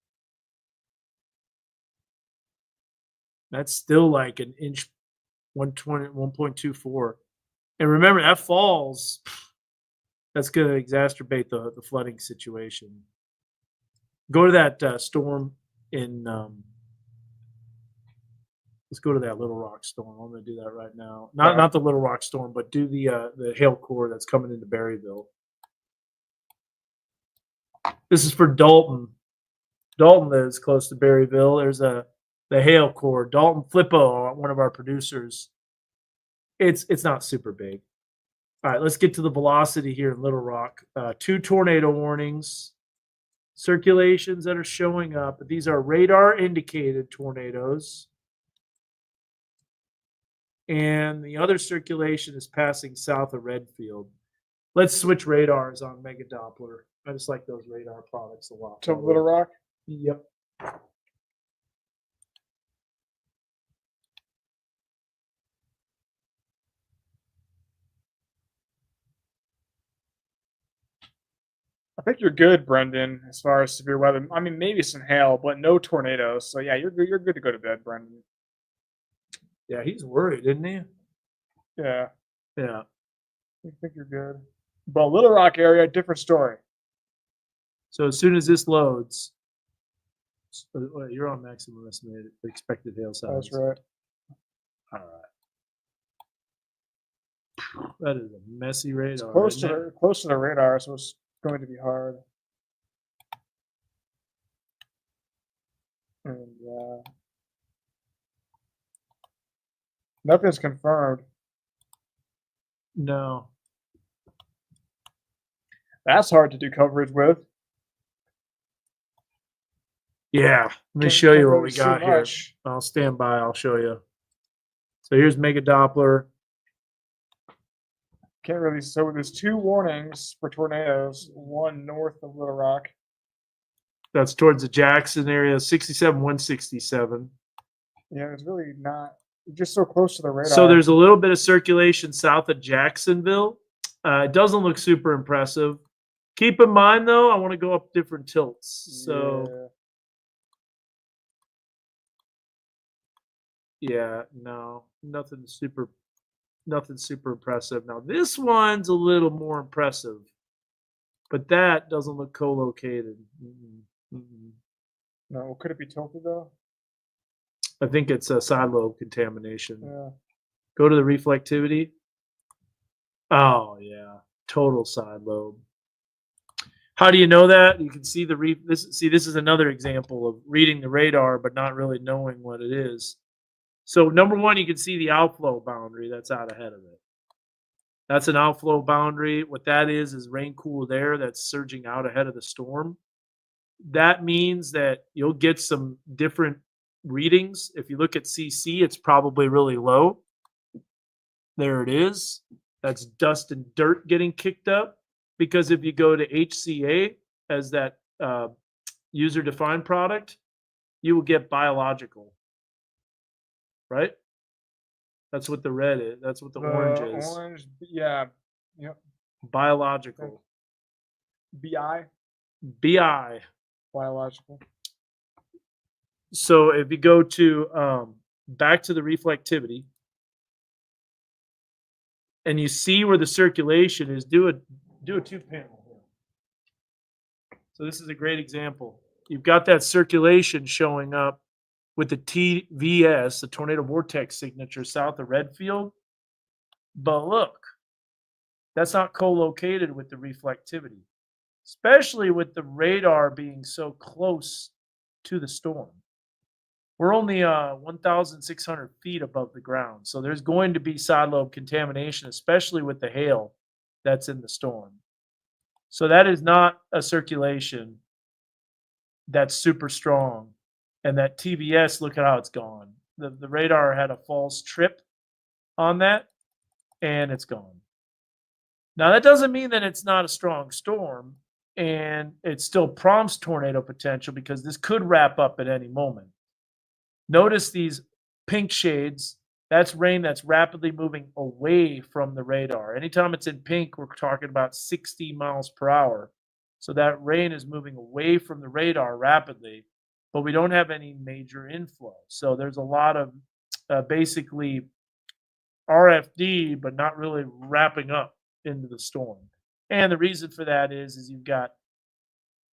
That's still like an inch, 120, 1.24. And remember, that falls, that's going to exacerbate the flooding situation. Go to that storm in, let's go to that Little Rock storm. I'm going to do that right now. Not the Little Rock storm, but do the hail core that's coming into Berryville. This is for Dalton. Dalton lives close to Berryville. There's the hail core. Dalton Flippo, one of our producers. It's not super big. All right, let's get to the velocity here in Little Rock. 2 tornado warnings, circulations that are showing up. These are radar indicated tornadoes. And the other circulation is passing south of Redfield. Let's switch radars on Mega Doppler. I just like those radar products a lot. To Little Rock. Yep. I think you're good, Brendan, as far as severe weather. I mean, maybe some hail, but no tornadoes. So yeah, you're good to go to bed, Brendan. Yeah, he's worried, isn't he? Yeah, Yeah. I think you're good. But Little Rock area, different story. So as soon as this loads, you're on maximum estimated expected hail size. That's right. All right. That is a messy radar. Close isn't it? to the radar, so it's going to be hard. And nothing's confirmed. No. That's hard to do coverage with. Yeah. Let me Can't- show you can't what really we see got here. much. I'll stand by. I'll show you. So here's Mega Doppler. Can't really. So there's 2 warnings for tornadoes. One north of Little Rock. That's towards the Jackson area, 67, 167. Yeah, it's really not. You're just so close to the radar. So there's a little bit of circulation south of Jacksonville. It doesn't look super impressive. Keep in mind, though, I want to go up different tilts. So, yeah, no, nothing super impressive. Now, this one's a little more impressive, but that doesn't look co-located. No, could it be tilted though? I think it's a side lobe contamination. Yeah. Go to the reflectivity. Oh yeah, total side lobe. How do you know that? You can see this is another example of reading the radar but not really knowing what it is. So number one, you can see the outflow boundary that's out ahead of it. That's an outflow boundary. What that is rain cooled air that's surging out ahead of the storm. That means that you'll get some different readings. If you look at CC, it's probably really low. There it is. That's dust and dirt getting kicked up. Because if you go to HCA as that user-defined product, you will get biological. Right? That's what the red is. That's what the orange is. Orange, yeah. Yep. Biological. BI, BI. biological. So if you go to back to the reflectivity and you see where the circulation is, do a 2-panel here. So this is a great example. You've got that circulation showing up with the TVS, the tornado vortex signature south of Redfield. But look, that's not co-located with the reflectivity, especially with the radar being so close to the storm. We're only 1,600 feet above the ground. So there's going to be side lobe contamination, especially with the hail that's in the storm. So that is not a circulation that's super strong. And that TVS, look at how it's gone. The radar had a false trip on that, and it's gone. Now, that doesn't mean that it's not a strong storm, and it still prompts tornado potential because this could wrap up at any moment. Notice these pink shades. That's rain that's rapidly moving away from the radar. Anytime it's in pink, we're talking about 60 miles per hour. So that rain is moving away from the radar rapidly, but we don't have any major inflow. So there's a lot of basically RFD, but not really wrapping up into the storm. And the reason for that is you've got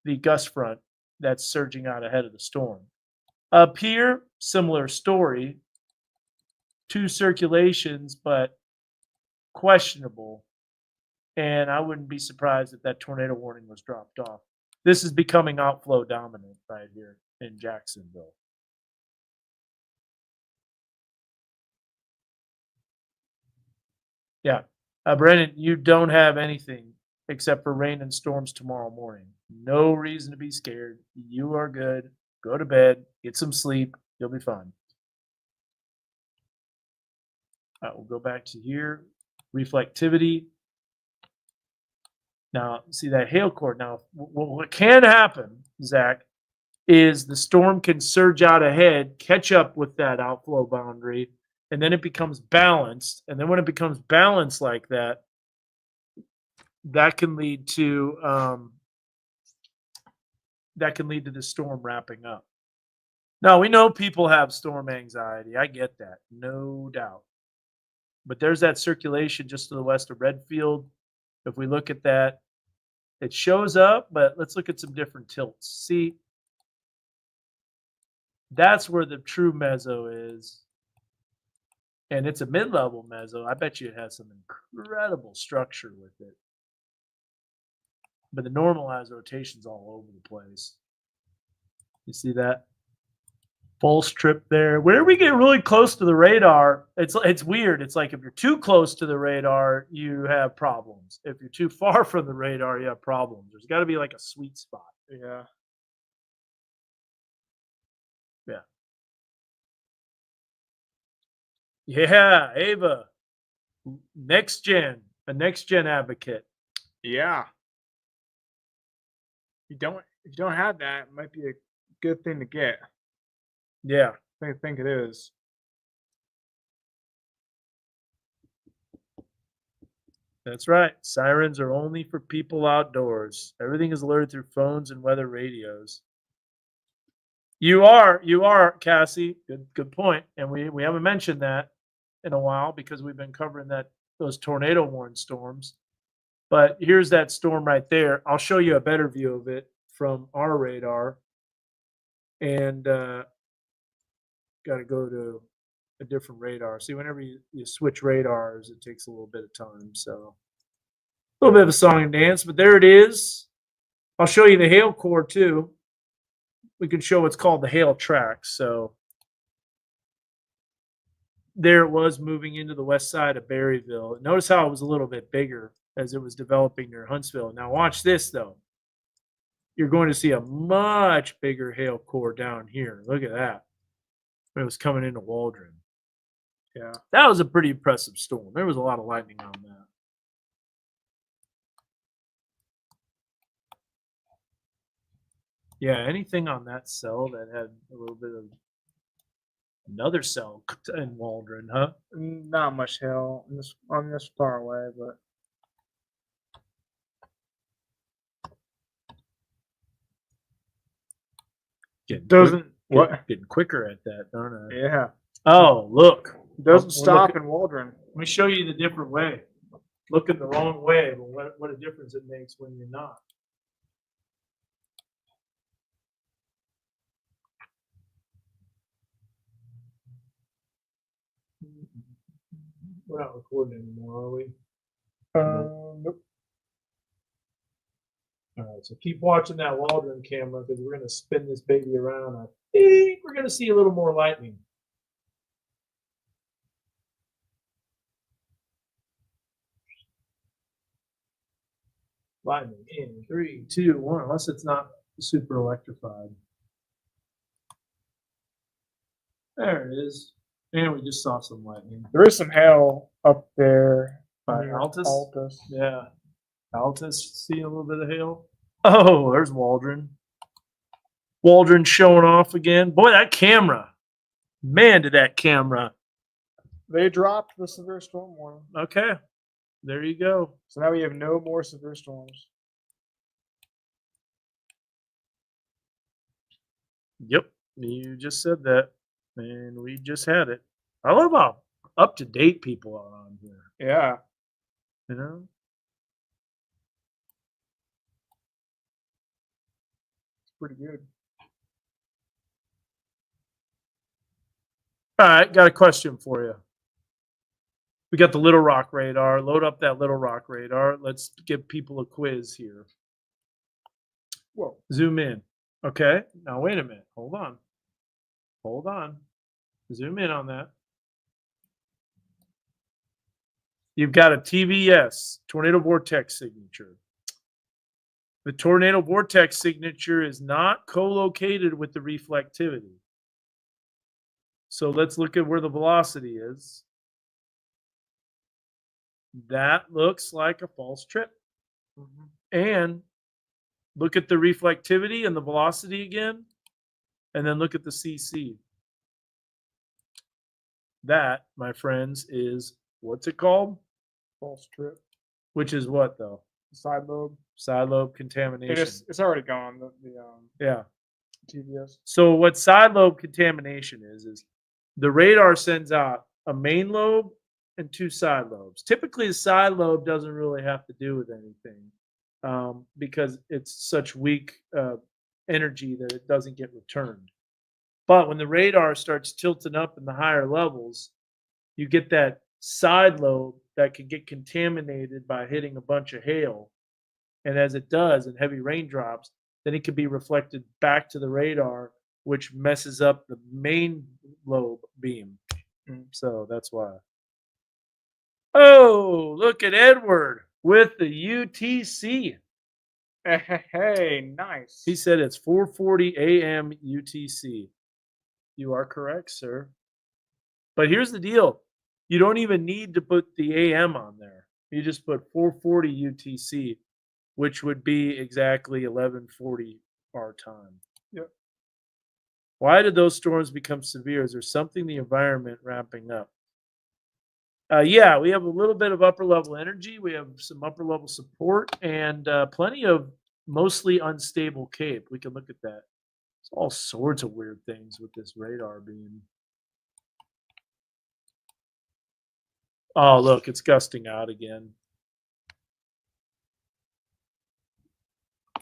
the gust front that's surging out ahead of the storm. Up here, similar story. 2 circulations, but questionable. And I wouldn't be surprised if that tornado warning was dropped off. This is becoming outflow dominant right here in Jacksonville. Yeah. Brennan, you don't have anything except for rain and storms tomorrow morning. No reason to be scared. You are good. Go to bed, get some sleep. You'll be fine. We'll go back to here. Reflectivity. Now, see that hail core. Now, what can happen, Zach, is the storm can surge out ahead, catch up with that outflow boundary, and then it becomes balanced. And then when it becomes balanced like that, that can lead to the storm wrapping up. Now, we know people have storm anxiety. I get that, no doubt. But there's that circulation just to the west of Redfield. If we look at that, it shows up, but let's look at some different tilts. See, that's where the true meso is. And it's a mid-level meso. I bet you it has some incredible structure with it. But the normalized rotation's all over the place. You see that? False trip there. Where we get really close to the radar, it's weird. It's like if you're too close to the radar, you have problems. If you're too far from the radar, you have problems. There's got to be like a sweet spot. Yeah. Yeah. Yeah, Ava. Next gen, a next gen advocate. Yeah. If you don't have that, it might be a good thing to get. Yeah. I think it is. That's right. Sirens are only for people outdoors. Everything is alerted through phones and weather radios. You are, Cassie. Good point. And we haven't mentioned that in a while because we've been covering those tornado warning storms. But here's that storm right there. I'll show you a better view of it from our radar. And got to go to a different radar. See, whenever you switch radars, it takes a little bit of time. So a little bit of a song and dance, but there it is. I'll show you the hail core too. We can show what's called the hail tracks. So there it was moving into the west side of Berryville. Notice how it was a little bit bigger as it was developing near Huntsville. Now watch this though. You're going to see a much bigger hail core down here. Look at that. When it was coming into Waldron. Yeah. That was a pretty impressive storm. There was a lot of lightning on that. Yeah, anything on that cell that had a little bit of another cell in Waldron, huh? Not much hail on this far away, but Getting quicker at that, don't I? Yeah. Oh, look. Doesn't We're stop looking- in Waldron. Let me show you the different way. Looking the wrong way, but what a difference it makes when you're not. We're not recording anymore, are we? Nope. All right, so keep watching that Waldron camera because we're going to spin this baby around. I think we're going to see a little more lightning. Lightning in 3, 2, 1, unless it's not super electrified. There it is. And we just saw some lightning. There is some hail up there By near Altus? Altus. Yeah. Altus, see a little bit of hail. Oh, there's Waldron. Waldron showing off again. Boy, that camera. Man, did that camera. They dropped the severe storm warning. Okay. There you go. So now we have no more severe storms. Yep. You just said that. And we just had it. I love how up to date people are on here. Yeah. You know? It's pretty good. All right, got a question for you. We got the Little Rock radar. Load up that Little Rock radar. Let's give people a quiz here. Whoa. Zoom in. Okay. Now wait a minute. Hold on. Hold on. Zoom in on that. You've got a TVS, tornado vortex signature. The tornado vortex signature is not co-located with the reflectivity. So let's look at where the velocity is. That looks like a false trip. And look at the reflectivity and the velocity again. And then look at the CC. That, my friends, is what's it called? False trip. Which is what though? Side lobe. Side lobe contamination. It's already gone. Yeah. TVS. So what side lobe contamination is the radar sends out a main lobe and two side lobes. Typically, the side lobe doesn't really have to do with anything because it's such weak energy that it doesn't get returned. But when the radar starts tilting up in the higher levels, you get that side lobe that can get contaminated by hitting a bunch of hail. And as it does in heavy raindrops, then it can be reflected back to the radar, which messes up the main lobe beam. So that's why. Oh, look at Edward with the UTC. Hey, nice. He said it's 4:40 a.m. UTC. You are correct, sir. But here's the deal. You don't even need to put the AM on there. You just put 4:40 UTC, which would be exactly 11:40 our time. Yep. Why did those storms become severe? Is there something in the environment ramping up? Yeah, we have a little bit of upper level energy. We have some upper level support and plenty of mostly unstable cape. We can look at that. There's all sorts of weird things with this radar beam. Oh, look, it's gusting out again.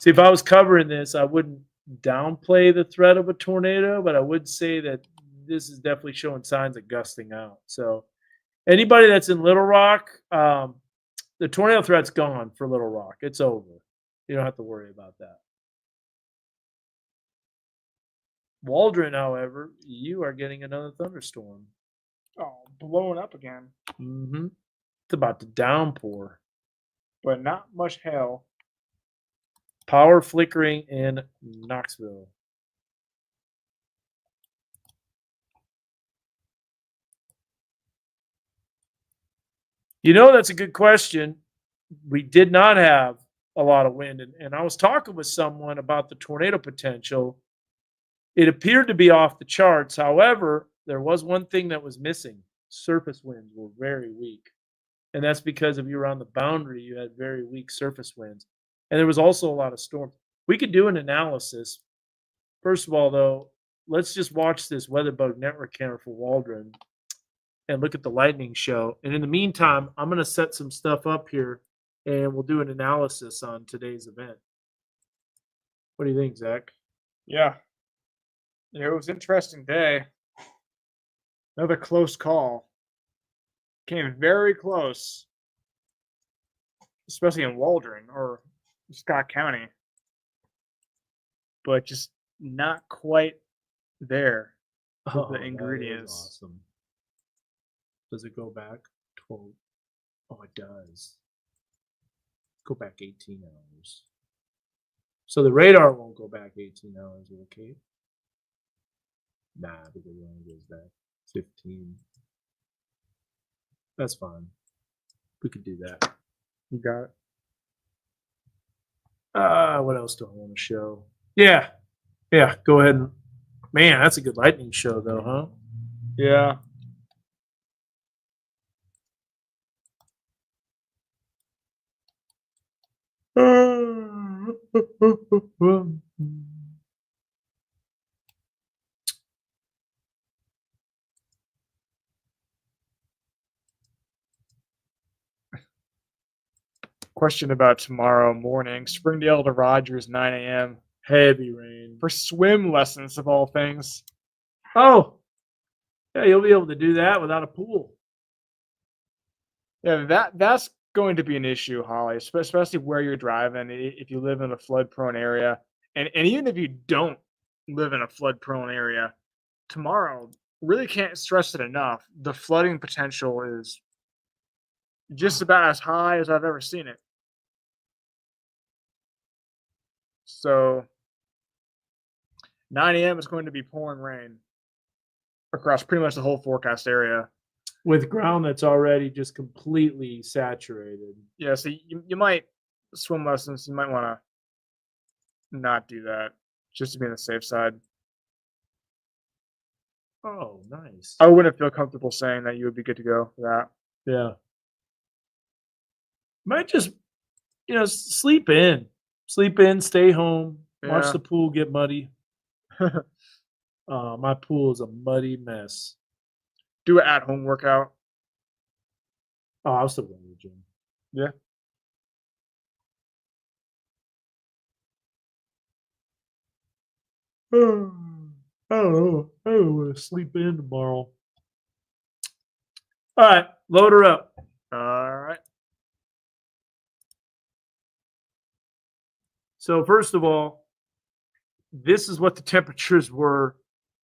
See, if I was covering this, I wouldn't downplay the threat of a tornado, but I would say that this is definitely showing signs of gusting out. So anybody that's in Little Rock, the tornado threat's gone for Little Rock. It's over. You don't have to worry about that. Waldron, however, you are getting another thunderstorm. Oh, blowing up again. Mm-hmm. It's about to downpour. But not much hail. Power flickering in Knoxville. You know, that's a good question. We did not have a lot of wind. And I was talking with someone about the tornado potential. It appeared to be off the charts. However, there was one thing that was missing. Surface winds were very weak. And that's because if you were on the boundary, you had very weak surface winds. And there was also a lot of storms. We could do an analysis. First of all, though, let's just watch this WeatherBug network camera for Waldron and look at the lightning show. And in the meantime, I'm going to set some stuff up here and we'll do an analysis on today's event. What do you think, Zach? Yeah. Yeah, it was an interesting day. Another close call. Came very close. Especially in Waldron or Scott County. But just not quite there with the ingredients. Awesome. Does it go back 12? Oh, it does. Go back 18 hours. So the radar won't go back 18 hours, okay? Nah, because it only goes back 15. That's fine. We could do that. You got it. What else do I want to show? Yeah. Yeah, go ahead and man, that's a good lightning show though, huh? Yeah. Question about tomorrow morning. Springdale to Rogers, 9 a.m. Heavy rain. for swim lessons of all things. Oh, yeah, you'll be able to do that without a pool. Yeah, that's going to be an issue, Holly, especially where you're driving. If you live in a flood-prone area, And even if you don't live in a flood prone area, tomorrow really can't stress it enough. The flooding potential is just about as high as I've ever seen it. So 9 a.m. is going to be pouring rain across pretty much the whole forecast area. With ground that's already just completely saturated. Yeah, so you might swim lessons. You might want to not do that just to be on the safe side. Oh, nice. I wouldn't feel comfortable saying that you would be good to go for that. Yeah. Might just, sleep in. Sleep in, stay home, watch Yeah. the pool get muddy. My pool is a muddy mess. Do an at-home workout. Oh, I'll still go to the gym. Yeah. I don't know. I don't want to sleep in tomorrow. All right, load her up. All right. So first of all, this is what the temperatures were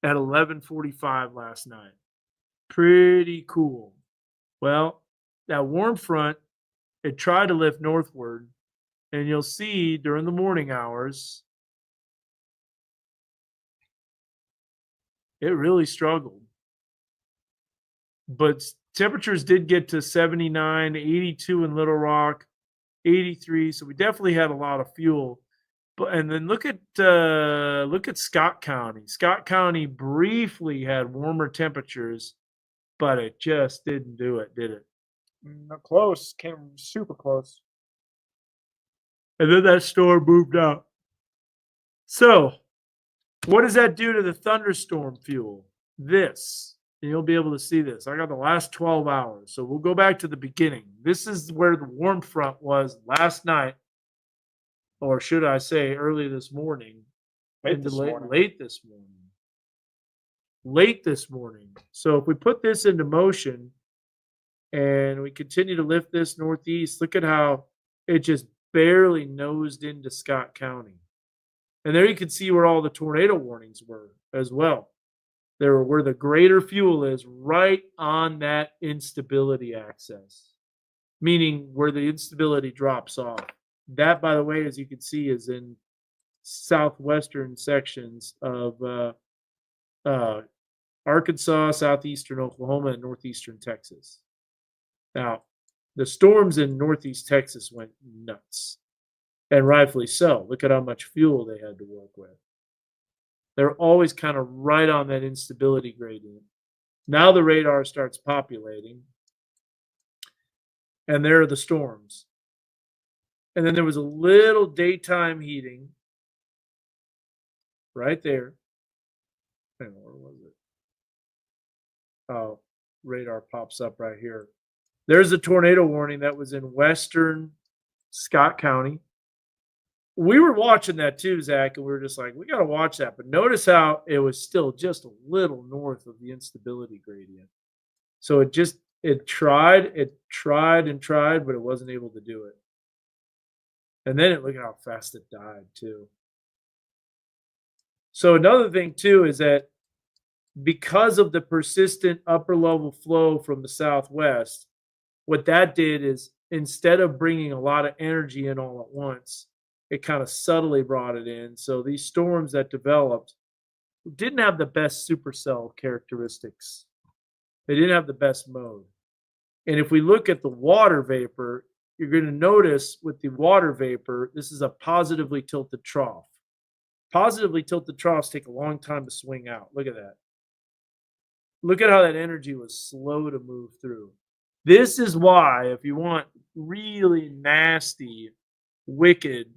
at 11:45 last night. Pretty cool. Well, that warm front, it tried to lift northward, and you'll see during the morning hours, it really struggled. But temperatures did get to 79, 82 in Little Rock, 83. So we definitely had a lot of fuel. But and then look at Scott County. Scott County briefly had warmer temperatures, but it just didn't do it, did it? Not close. Came super close. And then that storm moved out. So, what does that do to the thunderstorm fuel? This. And you'll be able to see this. I got the last 12 hours. So we'll go back to the beginning. This is where the warm front was last night, or should I say early this morning. Late this morning. Late this morning. Late this morning. So if we put this into motion and we continue to lift this northeast, look at how it just barely nosed into Scott County. And there you can see where all the tornado warnings were as well. There where the greater fuel is, right on that instability axis, meaning where the instability drops off. That, by the way, as you can see, is in southwestern sections of Arkansas, southeastern Oklahoma, and northeastern Texas. Now, the storms in northeast Texas went nuts, and rightfully so. Look at how much fuel they had to work with. They're always kind of right on that instability gradient. Now the radar starts populating, and there are the storms. And then there was a little daytime heating right there. Hang on, where was it? Oh, radar pops up right here. There's a tornado warning that was in western Scott County. We were watching that too, Zach, and we were just like, we got to watch that. But notice how it was still just a little north of the instability gradient. So it tried, but it wasn't able to do it. And then look at how fast it died too. So another thing too is that because of the persistent upper level flow from the southwest, what that did is instead of bringing a lot of energy in all at once, it kind of subtly brought it in. So these storms that developed didn't have the best supercell characteristics. They didn't have the best mode. And if we look at the water vapor, you're going to notice with the water vapor, this is a positively tilted trough. Positively tilted troughs take a long time to swing out. Look at that. Look at how that energy was slow to move through. This is why, if you want really nasty, wicked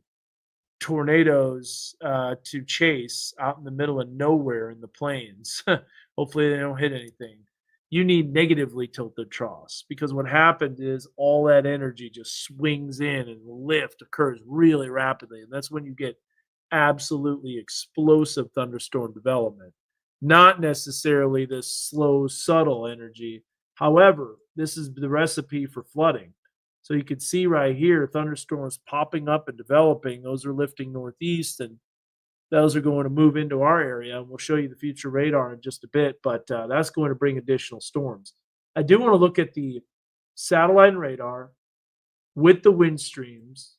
tornadoes to chase out in the middle of nowhere in the plains, hopefully they don't hit anything, you need negatively tilted troughs, because what happened is all that energy just swings in and the lift occurs really rapidly. And that's when you get absolutely explosive thunderstorm development, not necessarily this slow, subtle energy. However, this is the recipe for flooding. So you can see right here, thunderstorms popping up and developing. Those are lifting northeast, and those are going to move into our area. And we'll show you the future radar in just a bit, but that's going to bring additional storms. I do want to look at the satellite and radar with the wind streams.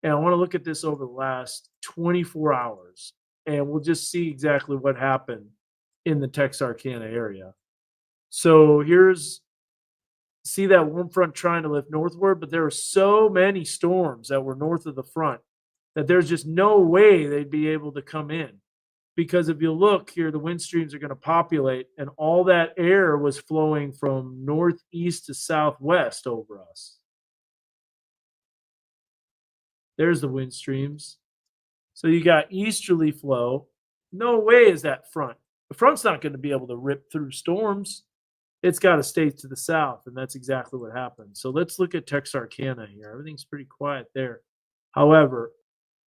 And I want to look at this over the last 24 hours. And we'll just see exactly what happened in the Texarkana area. So see that warm front trying to lift northward, but there are so many storms that were north of the front that there's just no way they'd be able to come in. Because if you look here, the wind streams are going to populate, and all that air was flowing from northeast to southwest over us. There's the wind streams. So you got easterly flow. No way is that front. The front's not going to be able to rip through storms. It's got to stay to the south, and that's exactly what happened. So let's look at Texarkana here. Everything's pretty quiet there. However,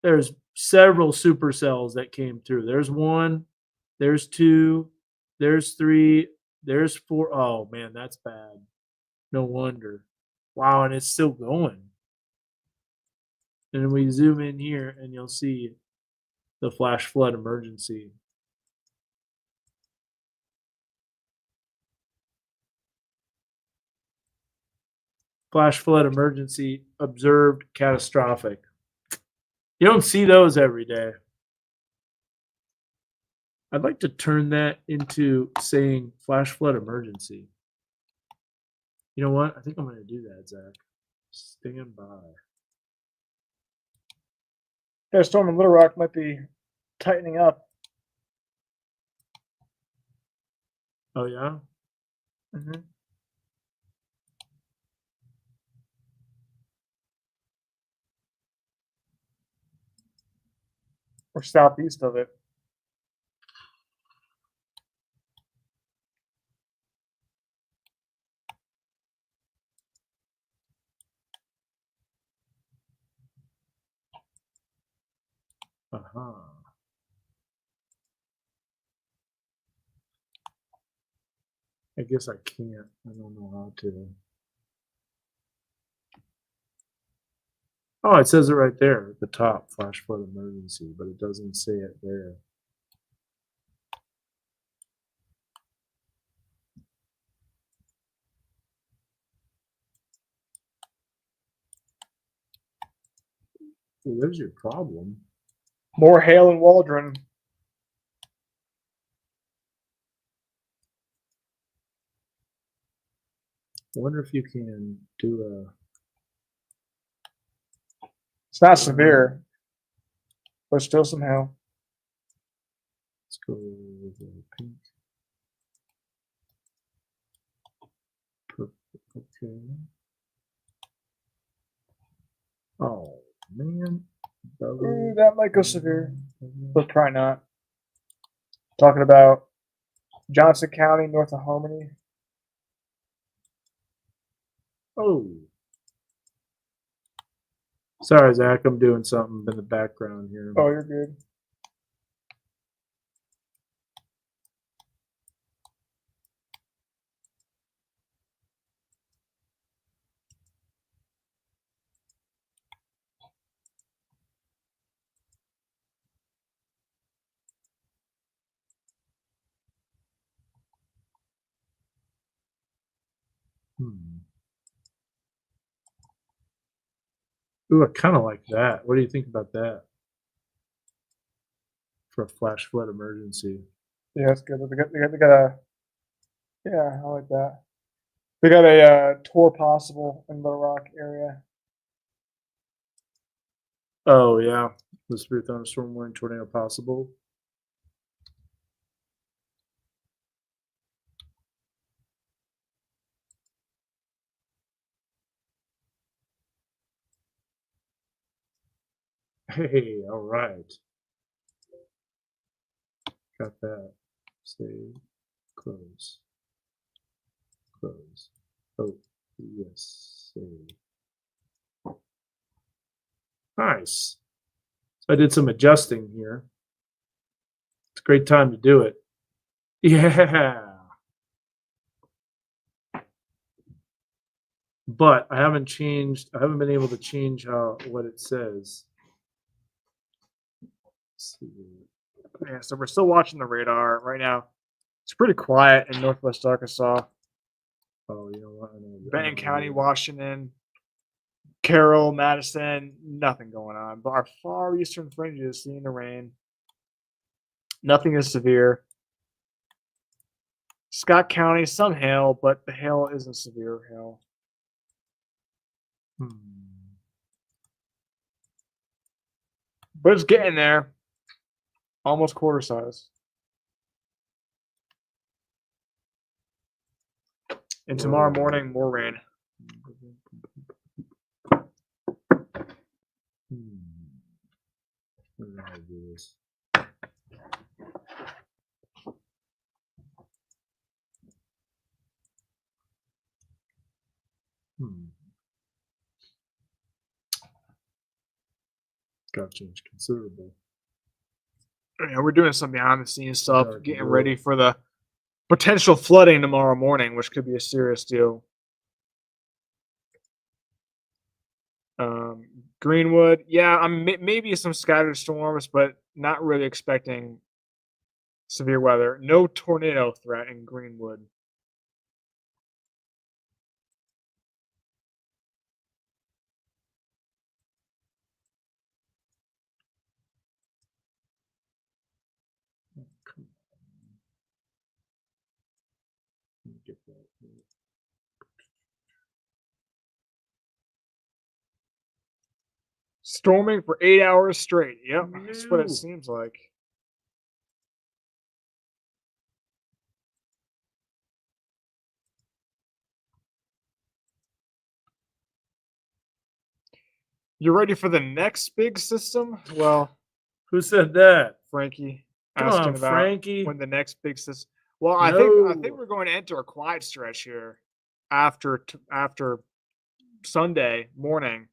there's several supercells that came through. There's 1, there's 2, there's 3, there's 4. Oh, man, that's bad. No wonder. Wow, and it's still going. And then we zoom in here, and you'll see the flash flood emergency. Flash flood emergency observed catastrophic. You don't see those every day. I'd like to turn that into saying flash flood emergency. You know what? I think I'm going to do that, Zach. Stand by. Yeah, storm in Little Rock might be tightening up. Oh, yeah? Mm-hmm. Or southeast of it. Uh-huh. I guess I can't. I don't know how to. Oh, it says it right there at the top, flash flood emergency, but it doesn't say it there. Well, there's your problem. More hail in Waldron. I wonder if you can do It's not severe, but still some hail. let's go with the pink. Perfect. Okay. Oh, man. That might go severe, but probably not. Talking about Johnson County, north of Harmony. Oh. Sorry, Zach. I'm doing something in the background here. Oh, you're good. Ooh, I kind of like that. What do you think about that? For a flash flood emergency. Yeah, that's good. They got a. Yeah, I like that. They got a tour possible in Little Rock area. Oh, yeah. The severe thunderstorm warning tornado possible. Hey, all right. Got that. Save. Close. Close. Oh, yes. Save. Nice. So I did some adjusting here. It's a great time to do it. Yeah. But I haven't been able to change what it says. Let's see. Yeah, so we're still watching the radar right now. It's pretty quiet in Northwest Arkansas, Oh, you know what? I know, Benton County, Washington, Carroll, Madison. Nothing going on. But our far eastern fringes seeing the rain. Nothing is severe. Scott County, some hail, but the hail isn't severe hail. But it's getting there. Almost quarter size. And tomorrow morning, more rain. What did I do this? Got changed considerable. Yeah, we're doing some behind the scenes stuff, Dark getting blue. ready for the potential flooding tomorrow morning, which could be a serious deal. Greenwood, yeah, maybe some scattered storms, but not really expecting severe weather. No tornado threat in Greenwood. Get that. Storming for 8 hours straight. Yep, that's what No. it seems like. You ready for the next big system? Well, Who said that? Frankie Come asking on, about Frankie. when the next big system. Well, I think No. we're going to enter a quiet stretch here after Sunday morning.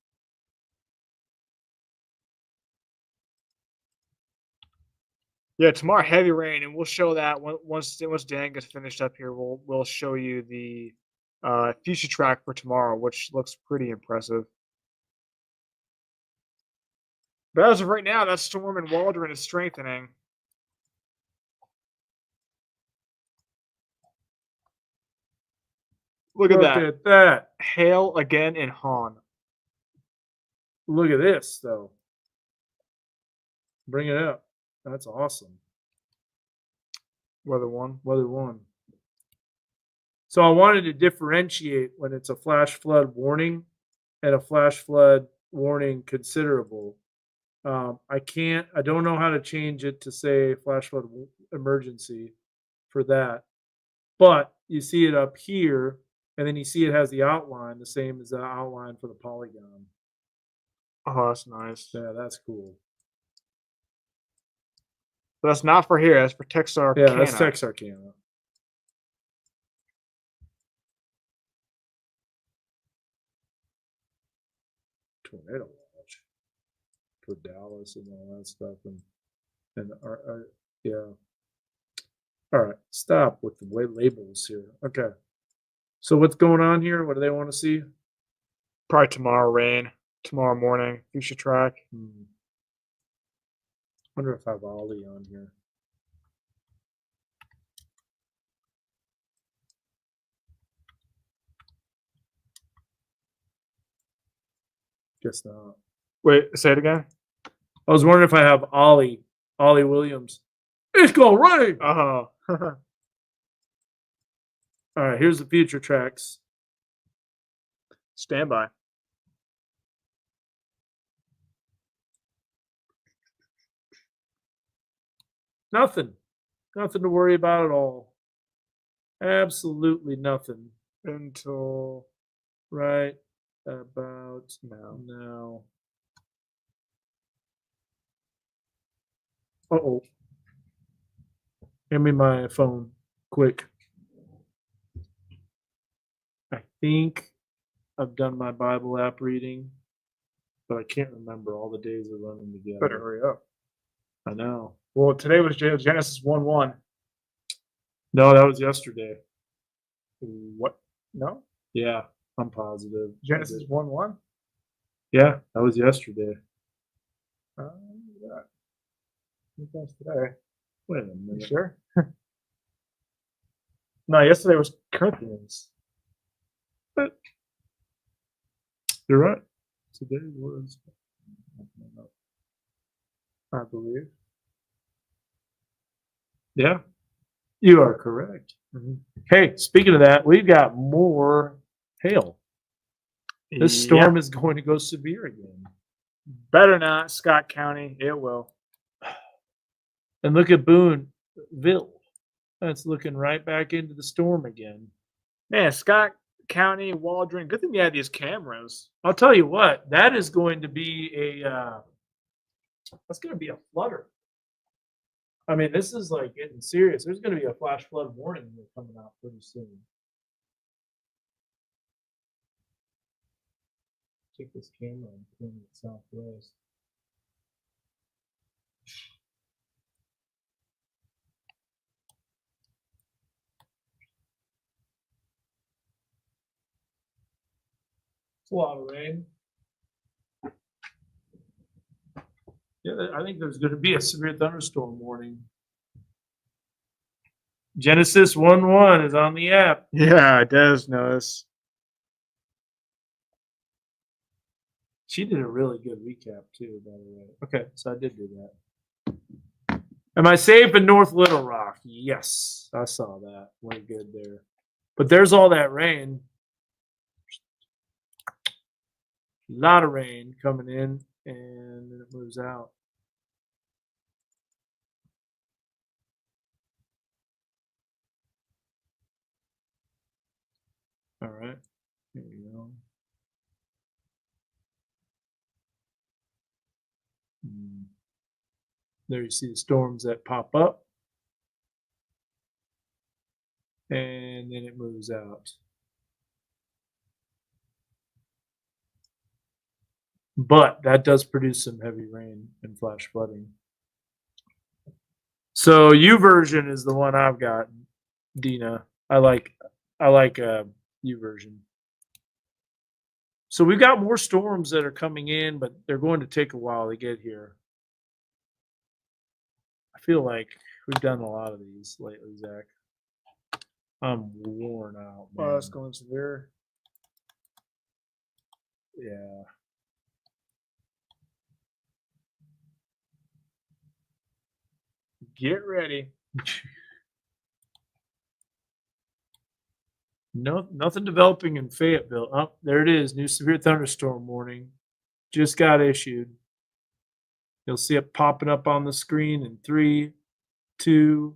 Yeah, tomorrow heavy rain, and we'll show that once Dan gets finished up here. We'll show you the future track for tomorrow, which looks pretty impressive. But as of right now, that storm in Waldron is strengthening. Look at that. At that. Hail again in Han. Look at this, though. Bring it up. That's awesome. Weather one. Weather one. So I wanted to differentiate when it's a flash flood warning and a flash flood warning considerable. I don't know how to change it to say flash flood emergency for that. But you see it up here, and then you see it has the outline, the same as the outline for the polygon. Oh, that's nice. Yeah, that's cool. But that's not for here. That's for Texarkana. Yeah, that's Texarkana. Tornado watch for Dallas and all that stuff, and yeah. All right, stop with the way labels here. Okay, so what's going on here? What do they want to see? Probably tomorrow rain. Tomorrow morning. Future track. Wonder if I have Ollie on here. Guess not. Wait, say it again. I was wondering if I have Ollie Williams. It's gonna rain. Oh. All right, here's the future tracks. Stand by. Nothing to worry about at all. Absolutely nothing Until right about now. Uh-oh. Hand me my phone, quick. I think I've done my Bible app reading, but I can't remember. All the days are running together. better hurry up. I know. Well, today was Genesis 1:1. No, that was yesterday. What? No? Yeah, I'm positive. Genesis 1:1? Yeah, that was yesterday. Yeah. I think that's today. Wait a You minute. sure? No, yesterday was Corinthians. You're right. Today was. I believe. Yeah, you are correct. Hey, speaking of that, we've got more hail. This storm is going to go severe again. Better not, Scott County. It will. And look at Booneville. That's looking right back into the storm again. Man, Scott County, Waldron. Good thing we had these cameras. I'll tell you what, that is going to be that's going to be a flooder. I mean, this is like getting serious. There's going to be a flash flood warning coming out pretty soon. Take this camera and point it southwest. It's a lot of rain. Yeah, I think there's going to be a severe thunderstorm warning. Genesis 1-1 is on the app. Yeah, it does notice. She did a really good recap too, by the way. Okay, so I did do that. Am I safe in North Little Rock? Yes, I saw that. Went good there. But there's all that rain. A lot of rain coming in, and then it moves out. All right, here you go. There you see the storms that pop up. And then it moves out. But that does produce some heavy rain and flash flooding. So U-version is the one I've got, Dina. I like U-version. So we've got more storms that are coming in, but they're going to take a while to get here. I feel like we've done a lot of these lately, Zach. I'm worn out. Oh, Man. it's going severe. Yeah. Get ready. No, nothing developing in Fayetteville. Oh, there it is. New severe thunderstorm warning. Just got issued. You'll see it popping up on the screen in 3, 2,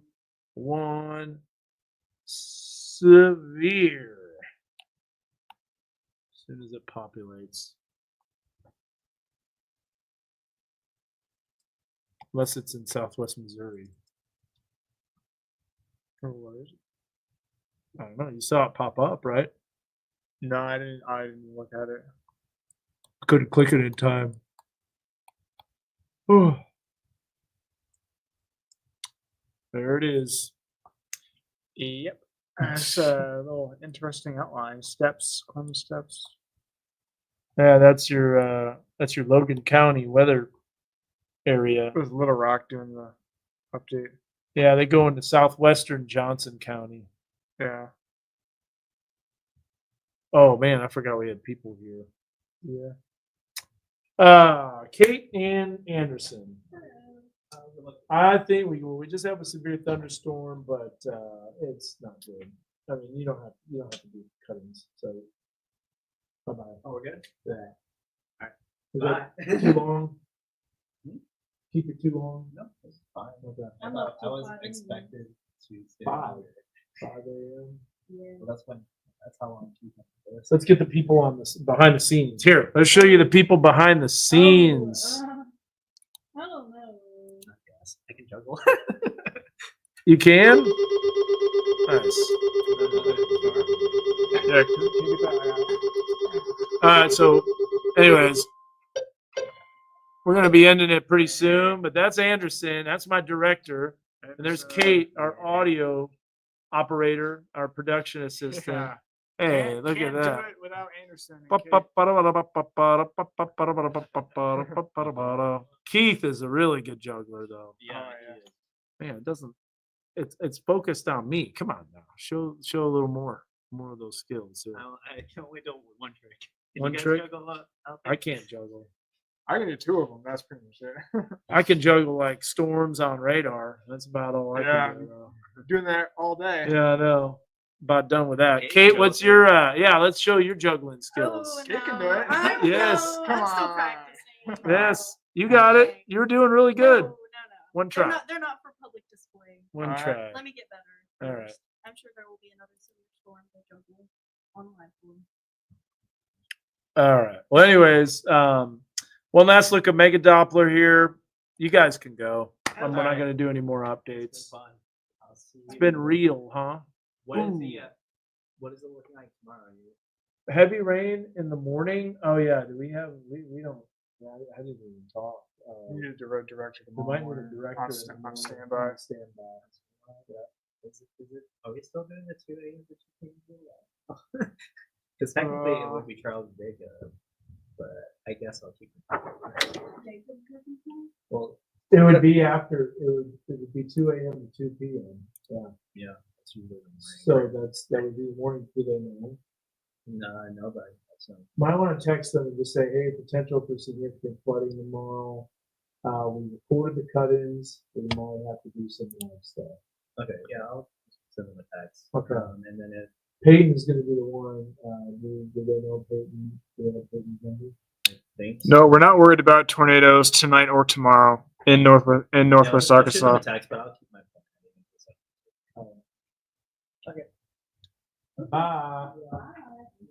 1. Severe. As soon as it populates. Unless it's in southwest Missouri. Or what is it? I don't know. You saw it pop up, right? No, I didn't look at it. Couldn't click it in time. Oh. There it is. Yep. That's a little interesting outline. Steps, Clem steps. Yeah, that's your Logan County weather area. It was Little Rock doing the update. Yeah, they go into southwestern Johnson County. Yeah. Oh man, I forgot we had people here. Yeah. Kate and Anderson. I think we just have a severe thunderstorm, but it's not good. I mean, you don't have to do cuttings. So bye bye. Oh, we're good. Yeah. Is Bye. that too long? Keep it too long? No, it's fine. Okay. I I'm thought up I till was 5 expected to stay 5. longer. 5 a.m. Yeah. Well, that's how long you can do it. Let's get the people on this behind the scenes. Here, let's show you the people behind the scenes. I don't know. Yes, I can juggle. You can? Nice. Yeah. Can you get that? All right, so anyways, we're going to be ending it pretty soon, but that's Anderson. That's my director. And there's Kate, our audio operator, our production assistant. Yeah. Hey, look at Can't do that. it without Anderson. And Kate. Keith is a really good juggler, though. Yeah, Oh, he yeah. is. Man, it doesn't. It's focused on me. Come on now, show a little more of those skills. Here. I can only do one trick. Can One you guys trick? juggle out I there? can't juggle. I can do 2 of them. That's pretty much it. I can juggle like storms on radar. That's about all I Yeah. can juggle. I'm doing that all day. Yeah, I know. About done with that. Kate Kate, what's juggles. your yeah, let's show your juggling skills. Oh, You can no. do it. I Yes. know. Come I'm still on. practicing. Yes, you got it. Okay. You're doing really good. No. One They're try. they're not for public display. One Alright. try. Let me get better. All right. first. I'm sure there will be another severe storm to juggle on live form. All right. Well, anyways, one last look at Mega Doppler here. You guys can go. We're not Alright. going to do any more It's been updates. fun. I'll see It's you. been real, huh? What is Ooh. what is it looking like tomorrow? Heavy rain in the morning. Oh yeah. Do we have? We don't. I didn't even talk. You need a road director We tomorrow might need a morning. director. On, in sta- the on morning. standby. On standby. Is it, are we still doing the 2 a.m. to 2 p.m.? Because technically it would be Charles and Jacob, but I guess I'll keep it. Well, It would be after. It would be 2 a.m. to 2 p.m. Yeah. yeah, that's usually the So morning. that would be morning to the morning. No, but so Might want to text them and just say, hey, potential for significant flooding tomorrow. We recorded the cut-ins. We might have to do some live stuff. okay, yeah, I'll send them a text. Okay. And then if Peyton's going to be the one. Do they know Peyton? Do they know Peyton's number? I think No, we're not worried about tornadoes tonight or tomorrow in Northwest I'll shoot them Arkansas. a text, but I'll keep my phone. Bye.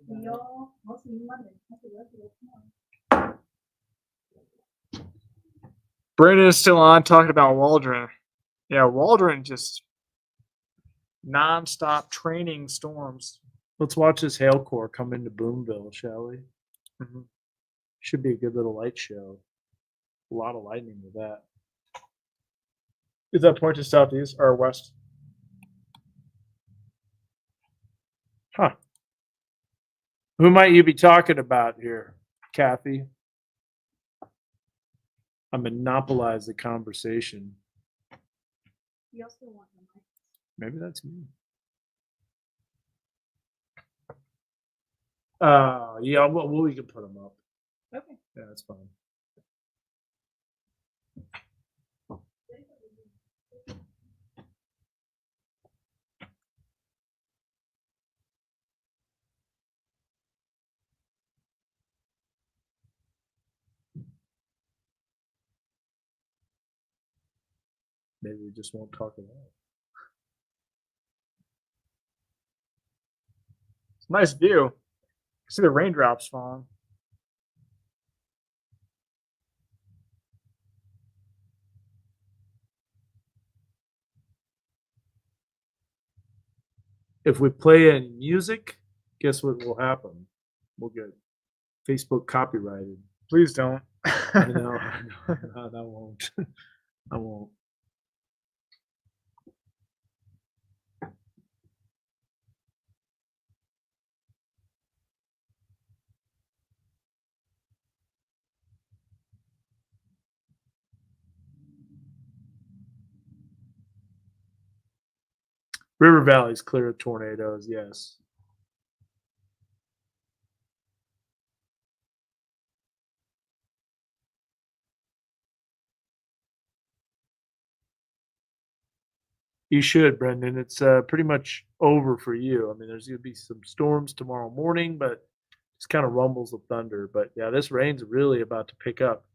See y'all. I'll see you Monday. I'll see you rest of it tomorrow. Brandon is still on talking about Waldron. Yeah, Waldron just nonstop training storms. Let's watch this hail core come into Boomville, shall we? Mhm. Should be a good little light show. A lot of lightning with that. Is that point to southeast or west? Huh. Who might you be talking about here, Kathy? I monopolize the conversation. You also want the mic. Maybe that's me. Yeah, well, we can put them up. Okay. Yeah, that's fine. Maybe we just won't talk about it. It's a nice view. See the raindrops falling. If we play any music, guess what will happen? We'll get Facebook copyrighted. Please don't. I know. No, I won't. I won't. River Valley's clear of tornadoes, yes. You should, Brendan. It's pretty much over for you. I mean, there's going to be some storms tomorrow morning, but it's kind of rumbles of thunder. But yeah, this rain's really about to pick up.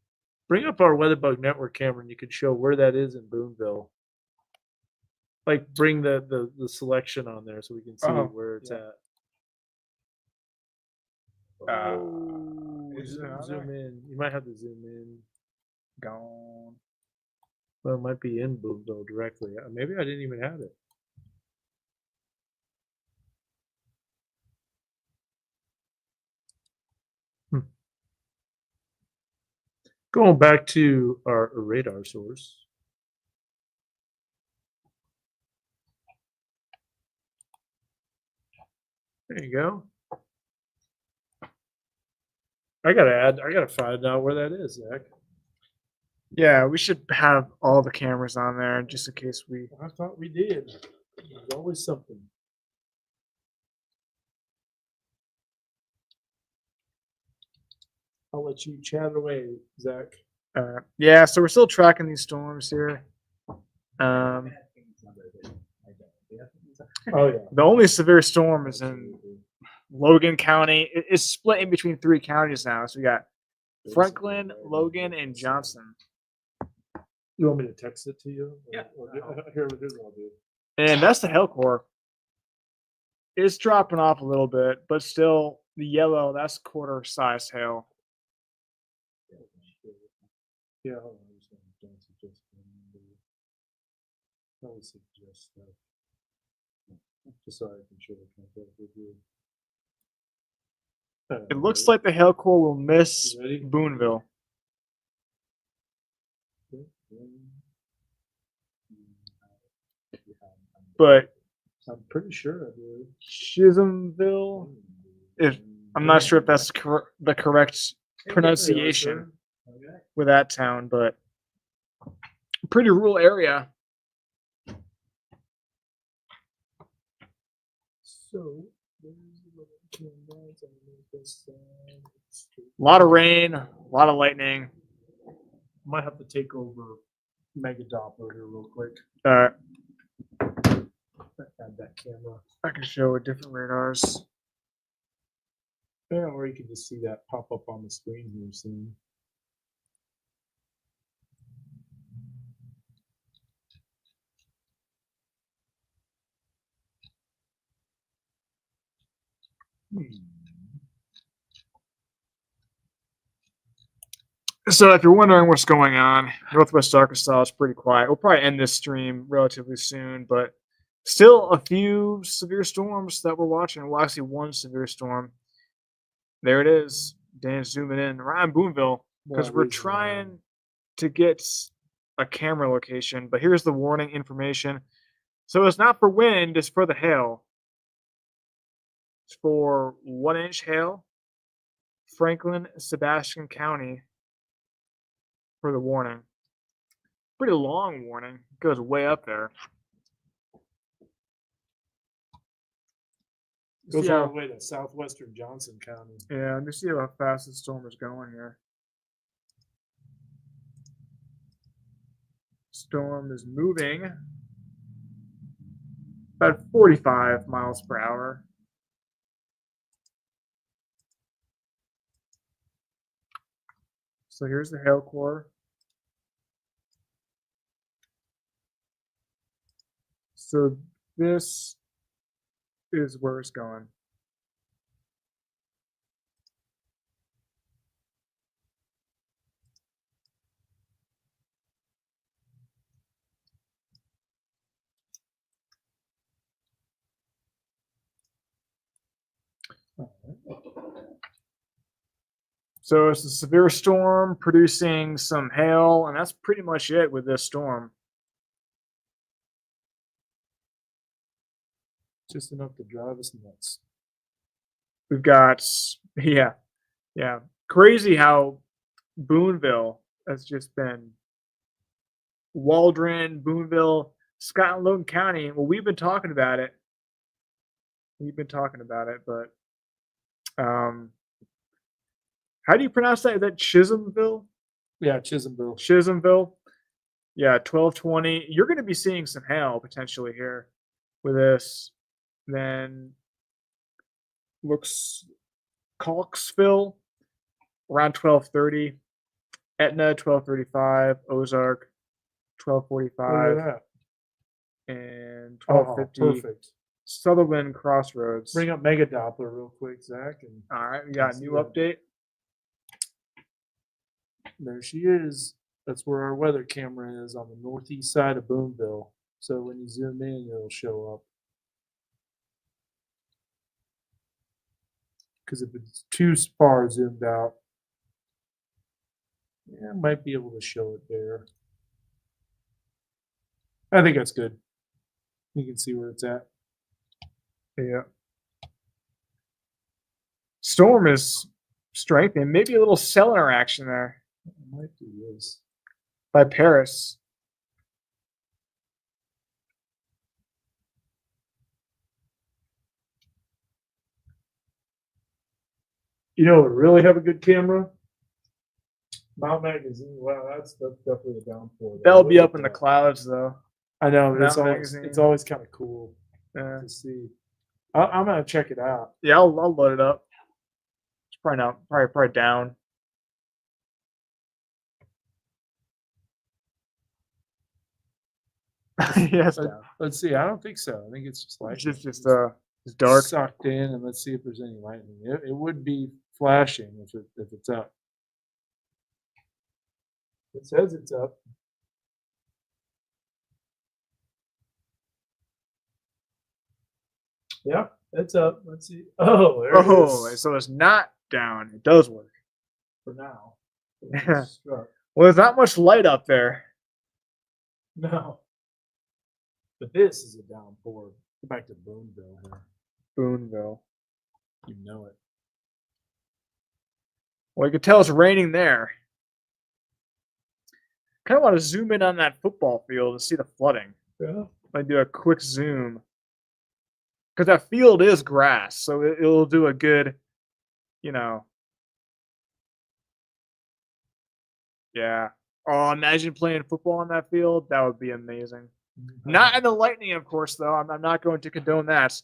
Bring up our Weatherbug Network camera and you can show where that is in Boonville. Like bring the selection on there so we can see Oh, where it's yeah. at. Uh, is it zoom, out zoom there? in. You might have to zoom in. Gone. Well, it might be in Boonville directly. Maybe I didn't even have it. Going back to our radar source. There you go. I gotta find out where that is, Zach. Yeah, we should have all the cameras on there just in case we. I thought we did. There's always something. I'll let you chat away, Zach. Yeah, so we're still tracking these storms here. Um, Oh yeah. the only severe storm is in Logan County. It's split in between 3 counties now. So we got Franklin, Logan, and Johnson. You want me to text it to you? Yeah. Here's what I'll do. And that's the hail core. It's dropping off a little bit, but still the yellow, that's quarter size hail. Yeah, hold on. I'm just gonna don't suggest. I would suggest that. Just so I can share the contact with you. It looks like the hail core will miss You ready? Boonville. But I'm pretty sure I do. Chisholmville, if I'm not sure if that's the correct pronunciation Okay. with that town, but pretty rural area. So A lot of rain, a lot of lightning. might have to take over Mega Doppler here real quick. Add that camera. I can show with different radars. Yeah, or you can just see that pop up on the screen here soon. So if you're wondering what's going on, Northwest Arkansas is pretty quiet. We'll probably end this stream relatively soon, but still a few severe storms that we're watching. Well, actually one severe storm. There it is. Dan's zooming in right on Boonville because we're trying to get a camera location, but here's the warning information. So it's not for wind, it's for the hail. It's for 1-inch hail, Franklin, Sebastian County for the warning. Pretty long warning. Goes way up there. Goes See all how- the way to southwestern Johnson County. Yeah, let me see how fast the storm is going here. Storm is moving about 45 miles per hour. So here's the hail core. So this is where it's going. So it's a severe storm producing some hail, and that's pretty much it with this storm. Just enough to drive us nuts. We've got, yeah, crazy how Boonville has just been Waldron, Boonville, Scott and Logan County. Well, we've been talking about it. But how do you pronounce that? Is that Chisholmville? Yeah, Chisholmville. Chisholmville. Yeah, 1220. You're going to be seeing some hail potentially here with this. Then looks Calksville around 1230. Etna 1235. Ozark 1245. Look at that. And Oh, 1250. perfect. Sutherland Crossroads. Bring up Mega Doppler real quick, Zach. And All right, we got a see new that. update. there she is. That's where our weather camera is on the northeast side of Boonville. So when you zoom in, it'll show up. Because if it's too far zoomed out, yeah, I might be able to show it there. I think that's good. You can see where it's at. Yeah. Storm is strengthening. Maybe a little cell interaction there. It might do this. by Paris. You know, we really have a good camera. Mount Magazine. Wow, that's definitely a downpour. That'll be up in the clouds, though. I know, but Mount Magazine. it's always kind of cool Yeah, to see. I'm gonna check it out. yeah, I'll load it up. It's probably not, probably down. Yes, Let- down. Let's see. I don't think so. I think it's just like It's just dark. sucked in, and let's see if there's any lightning. It would be flashing if it's up. It says it's up. Yeah, it's up. Let's see. Oh, there it Oh, is. so it's not down. It does work. For now. Yeah. Struck. Well, there's not much light up there. No. But this is a downpour. Go back to Boonville here. Boonville. You know it. Well, you can tell it's raining there. Kind of want to zoom in on that football field and see the flooding. Yeah. Might do a quick zoom. Because that field is grass, so it'll do a good, you know. Yeah. Oh, imagine playing football on that field. That would be amazing. Not in the lightning, of course, though. I'm not going to condone that.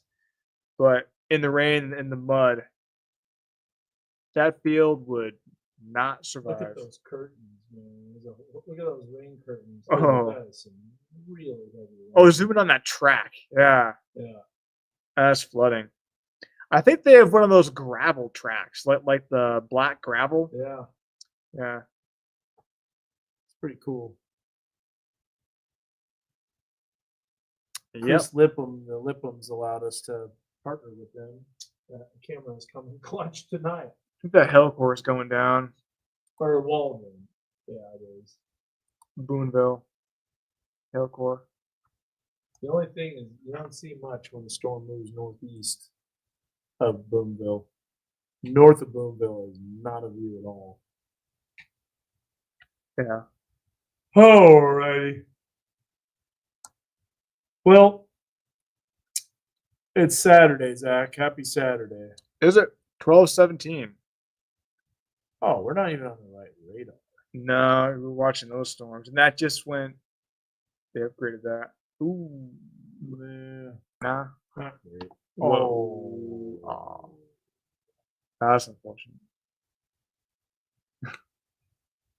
But in the rain, in the mud, that field would not Look survive. at those curtains, man. Look at those rain curtains. Oh. That is some really heavy Oh, rain. zooming on that track. Yeah, Yeah. that's flooding. I think they have one of those gravel tracks, like the black gravel. Yeah. Yeah. It's pretty cool. Yep. Chris Lipham, the Liphams allowed us to partner with them. The camera is coming clutch tonight. I think the Hellcore is going down. Or Walden. Yeah, it is. Boonville. Hellcore. The only thing is you don't see much when the storm moves northeast of Boonville. North of Boonville is not a view at all. Yeah. Alrighty. Well, it's Saturday, Zach. Happy Saturday. Is it 12:17? Oh, we're not even on the right radar. No, we're watching those storms, and that just went. They upgraded that. Ooh. Yeah, Nah. not great. Whoa. Aw. That's unfortunate.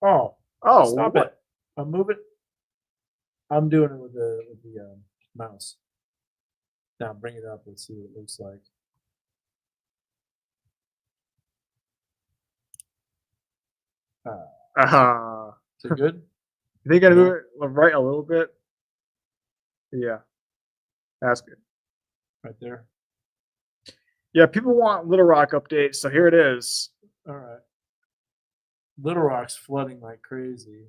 Oh, Oh, stop what? it. I'm moving. I'm doing it with the mouse. Now bring it up. Let's see what it looks like. Is it good? They gotta Yeah. move it right a little bit. Yeah. That's good. Right there. Yeah, people want Little Rock updates, so here it is. All right. Little Rock's flooding like crazy.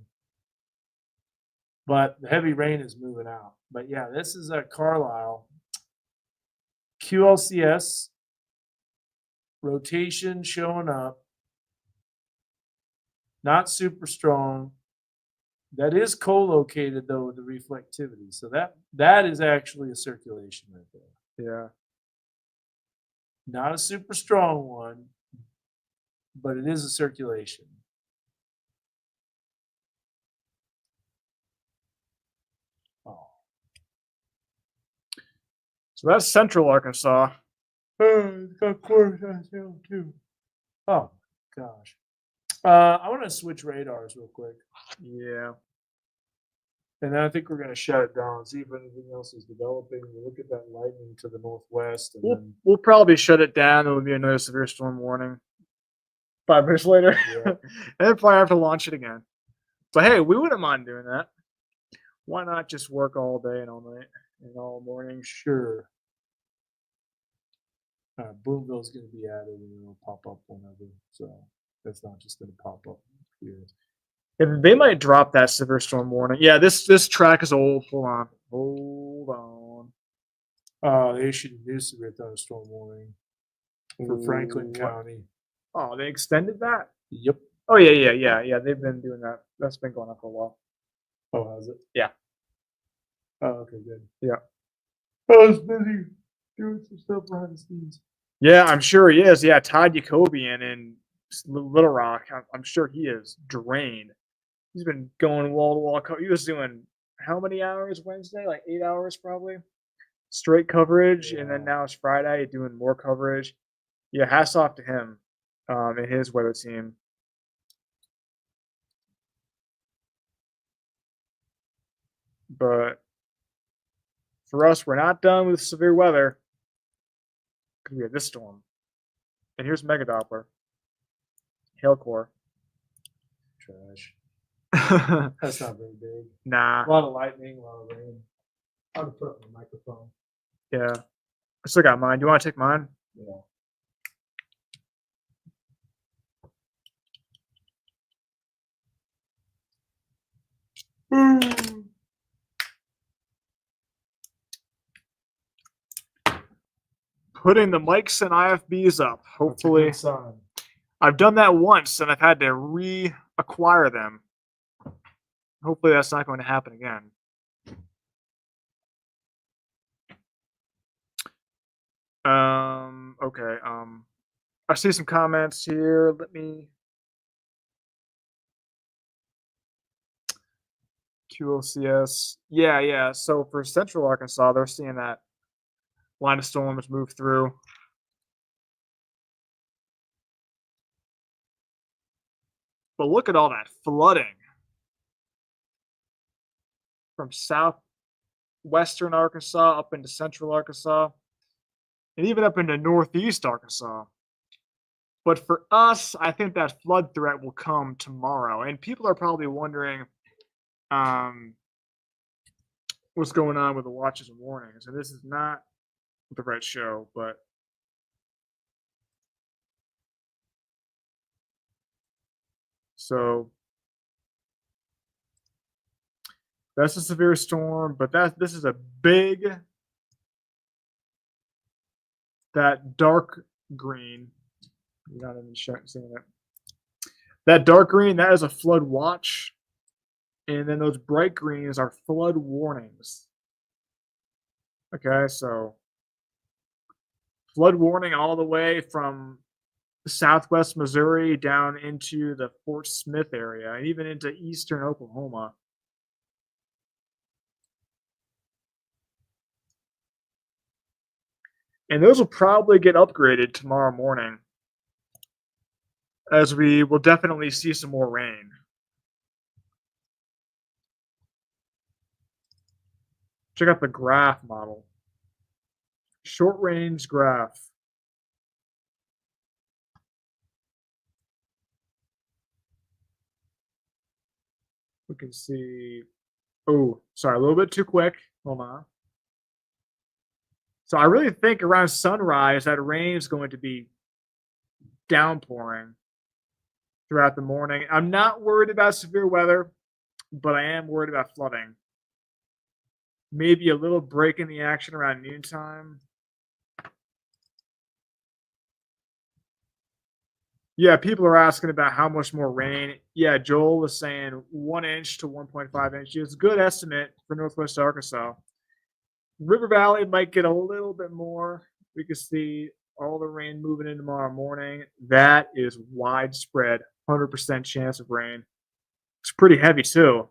But the heavy rain is moving out. But yeah, this is at Carlisle. QLCS rotation showing up. Not super strong. That is co-located though with the reflectivity. So that is actually a circulation right there. Yeah. Not a super strong one, but it is a circulation. Oh. So that's Central Arkansas. It's got quarter too. Oh gosh. I want to switch radars real quick, Yeah. and then I think we're going to shut it down. See if anything else is developing. We'll look at that lightning to the northwest, and then We'll probably shut it down. There will be another severe storm warning 5 minutes later. Yeah. And then probably have to launch it again. So, hey, we wouldn't mind doing that. Why not just work all day and all night and all morning? sure. Boonville's going to be added, and it'll pop up whenever. So that's not just going to pop up here. If they might drop that severe storm warning. Yeah, this track is old. Hold on. Hold on. They issued a new severe thunderstorm warning for Franklin What? County. Oh, they extended that? Yep. Oh, yeah. They've been doing that. That's been going on for a while. Oh, has it? Yeah. Oh, okay, good. Yeah. I was busy doing some stuff behind the scenes. Yeah, I'm sure he is. Yeah, Todd Jacobian in Little Rock. I'm sure he is drained. He's been going wall to wall. He was doing how many hours Wednesday? Like 8 hours probably. Straight coverage, and then Yeah. now it's Friday doing more coverage. Yeah, hats off to him and his weather team. But for us, we're not done with severe weather because we have this storm. And here's Mega Doppler, hail core. Trash. Nah, That's not very big. A yeah. lot of lightning, a lot of rain. I'm gonna put up my microphone. I still got mine. Do you want to take mine? Yeah. Putting the mics and IFBs up. That's a Hopefully, good sign. I've done that once and I've had to reacquire them. Hopefully, that's not going to happen again. Okay. I see some comments here. Let me. QLCS. Yeah. So for Central Arkansas, they're seeing that line of storms move through. But look at all that flooding from southwestern Arkansas up into central Arkansas and even up into northeast Arkansas. But for us, I think that flood threat will come tomorrow. And people are probably wondering what's going on with the watches and warnings. And this is not the right show, but so that's a severe storm, but this is a big, that dark green. You're not even seeing it. That dark green, that is a flood watch. And then those bright greens are flood warnings. Okay, so flood warning all the way from southwest Missouri down into the Fort Smith area and even into eastern Oklahoma. And those will probably get upgraded tomorrow morning, as we will definitely see some more rain. Check out the graph model. Short range graph. We can see, oh, sorry, a little bit too quick. Hold on. So I really think around sunrise that rain is going to be downpouring throughout the morning. I'm not worried about severe weather, but I am worried about flooding. Maybe a little break in the action around noontime. Yeah, people are asking about how much more rain. Yeah, Joel was saying 1 inch to 1.5 inches. Good estimate for Northwest Arkansas. River Valley might get a little bit more. We can see all the rain moving in tomorrow morning. That is widespread, 100% chance of rain. It's pretty heavy too.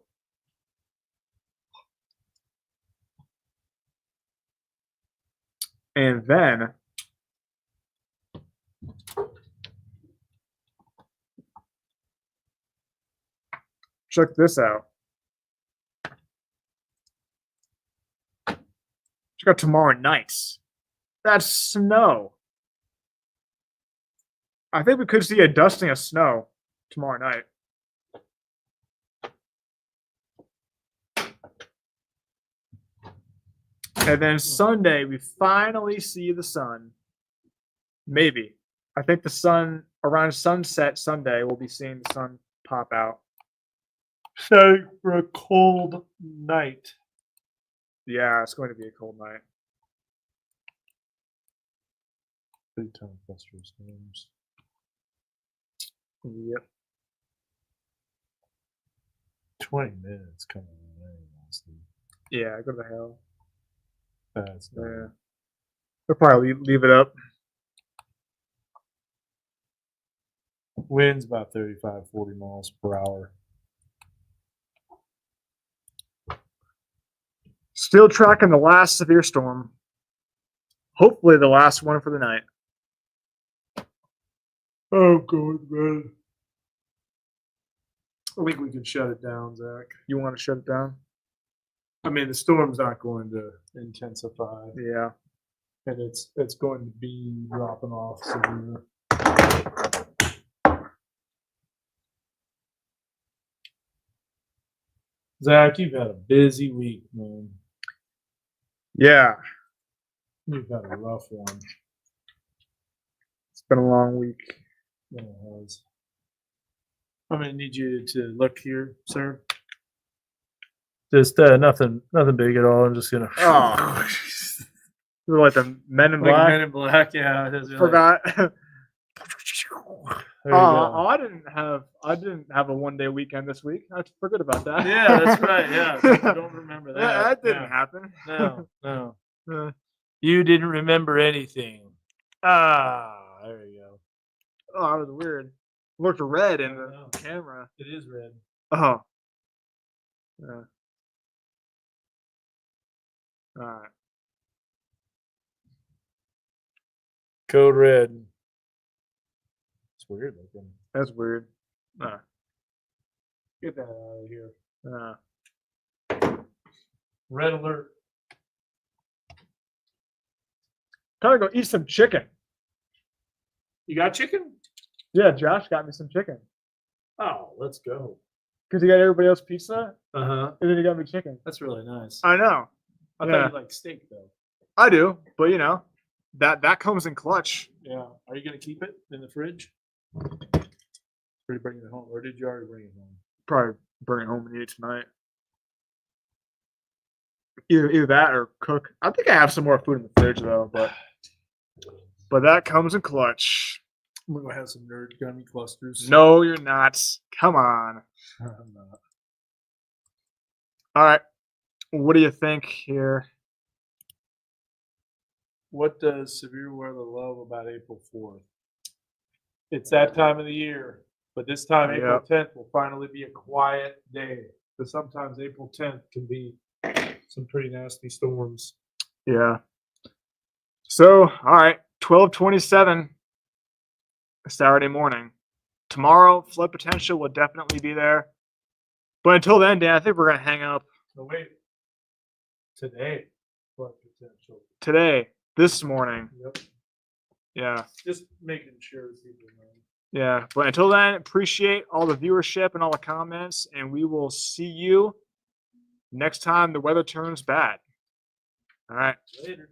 And then check this out. Check out tomorrow nights. That's snow. I think we could see a dusting of snow tomorrow night. And then Sunday, we finally see the sun. Maybe. I think the sun, around sunset Sunday, we'll be seeing the sun pop out. Setting for a cold night. Yeah, it's going to be a cold night. Big time cluster of storms. Yep. 20 minutes coming Yeah, go to the hail. That's Yeah. We'll probably leave it up. Winds about 35, 40 miles per hour. Still tracking the last severe storm. Hopefully the last one for the night. Oh, God, man. I think we can shut it down, Zach. You want to shut it down? I mean, the storm's not going to intensify, Yeah. and it's going to be dropping off severe. Zach, you've had a busy week, man. Yeah. You've had a rough one. It's been a long week. Yeah, it has. I'm gonna need you to look here, sir. Just nothing big at all. I'm just gonna. Oh. We're like the Men in Like Black. Men in Black, yeah. It is like- Forgot. There you go. Oh, I didn't have a 1 day weekend this week. I forgot about that. Yeah, that's right. Yeah, I don't remember that. Yeah, that didn't Yeah. happen. No. Uh, You didn't remember anything. Ah, there you go. Oh, that was weird. Looked red in I the know. camera. It is red. Oh. Yeah. All right. Code red. It's weird looking. That's weird. Get that out of here. Red alert. Gotta go eat some chicken. You got chicken? Yeah, Josh got me some chicken. Oh, let's go. Because he got everybody else pizza, Uh huh. and then he got me chicken. That's really nice. I know. I yeah. thought you liked steak though. I do, but you know, that comes in clutch. Yeah. Are you gonna keep it in the fridge? Or you bring it home, or did you already bring it home? Probably bring it home and eat it tonight. Either that or cook. I think I have some more food in the fridge though, but that comes in clutch. I'm gonna have some nerd gummy clusters. No, you're not. Come on. I'm not. All right. What do you think here? What does severe weather love about April 4th? It's that time of the year, but this time April 10th will finally be a quiet day. Because sometimes April 10th can be some pretty nasty storms. Yeah. So, all right, 12:27 Saturday morning. Tomorrow, flood potential will definitely be there. But until then, Dan, I think we're gonna hang up No, wait. Today, flood potential. today, this morning. Yep. Yeah. Just making sure people know. Yeah. But until then, appreciate all the viewership and all the comments, and we will see you next time the weather turns bad. All right. Later.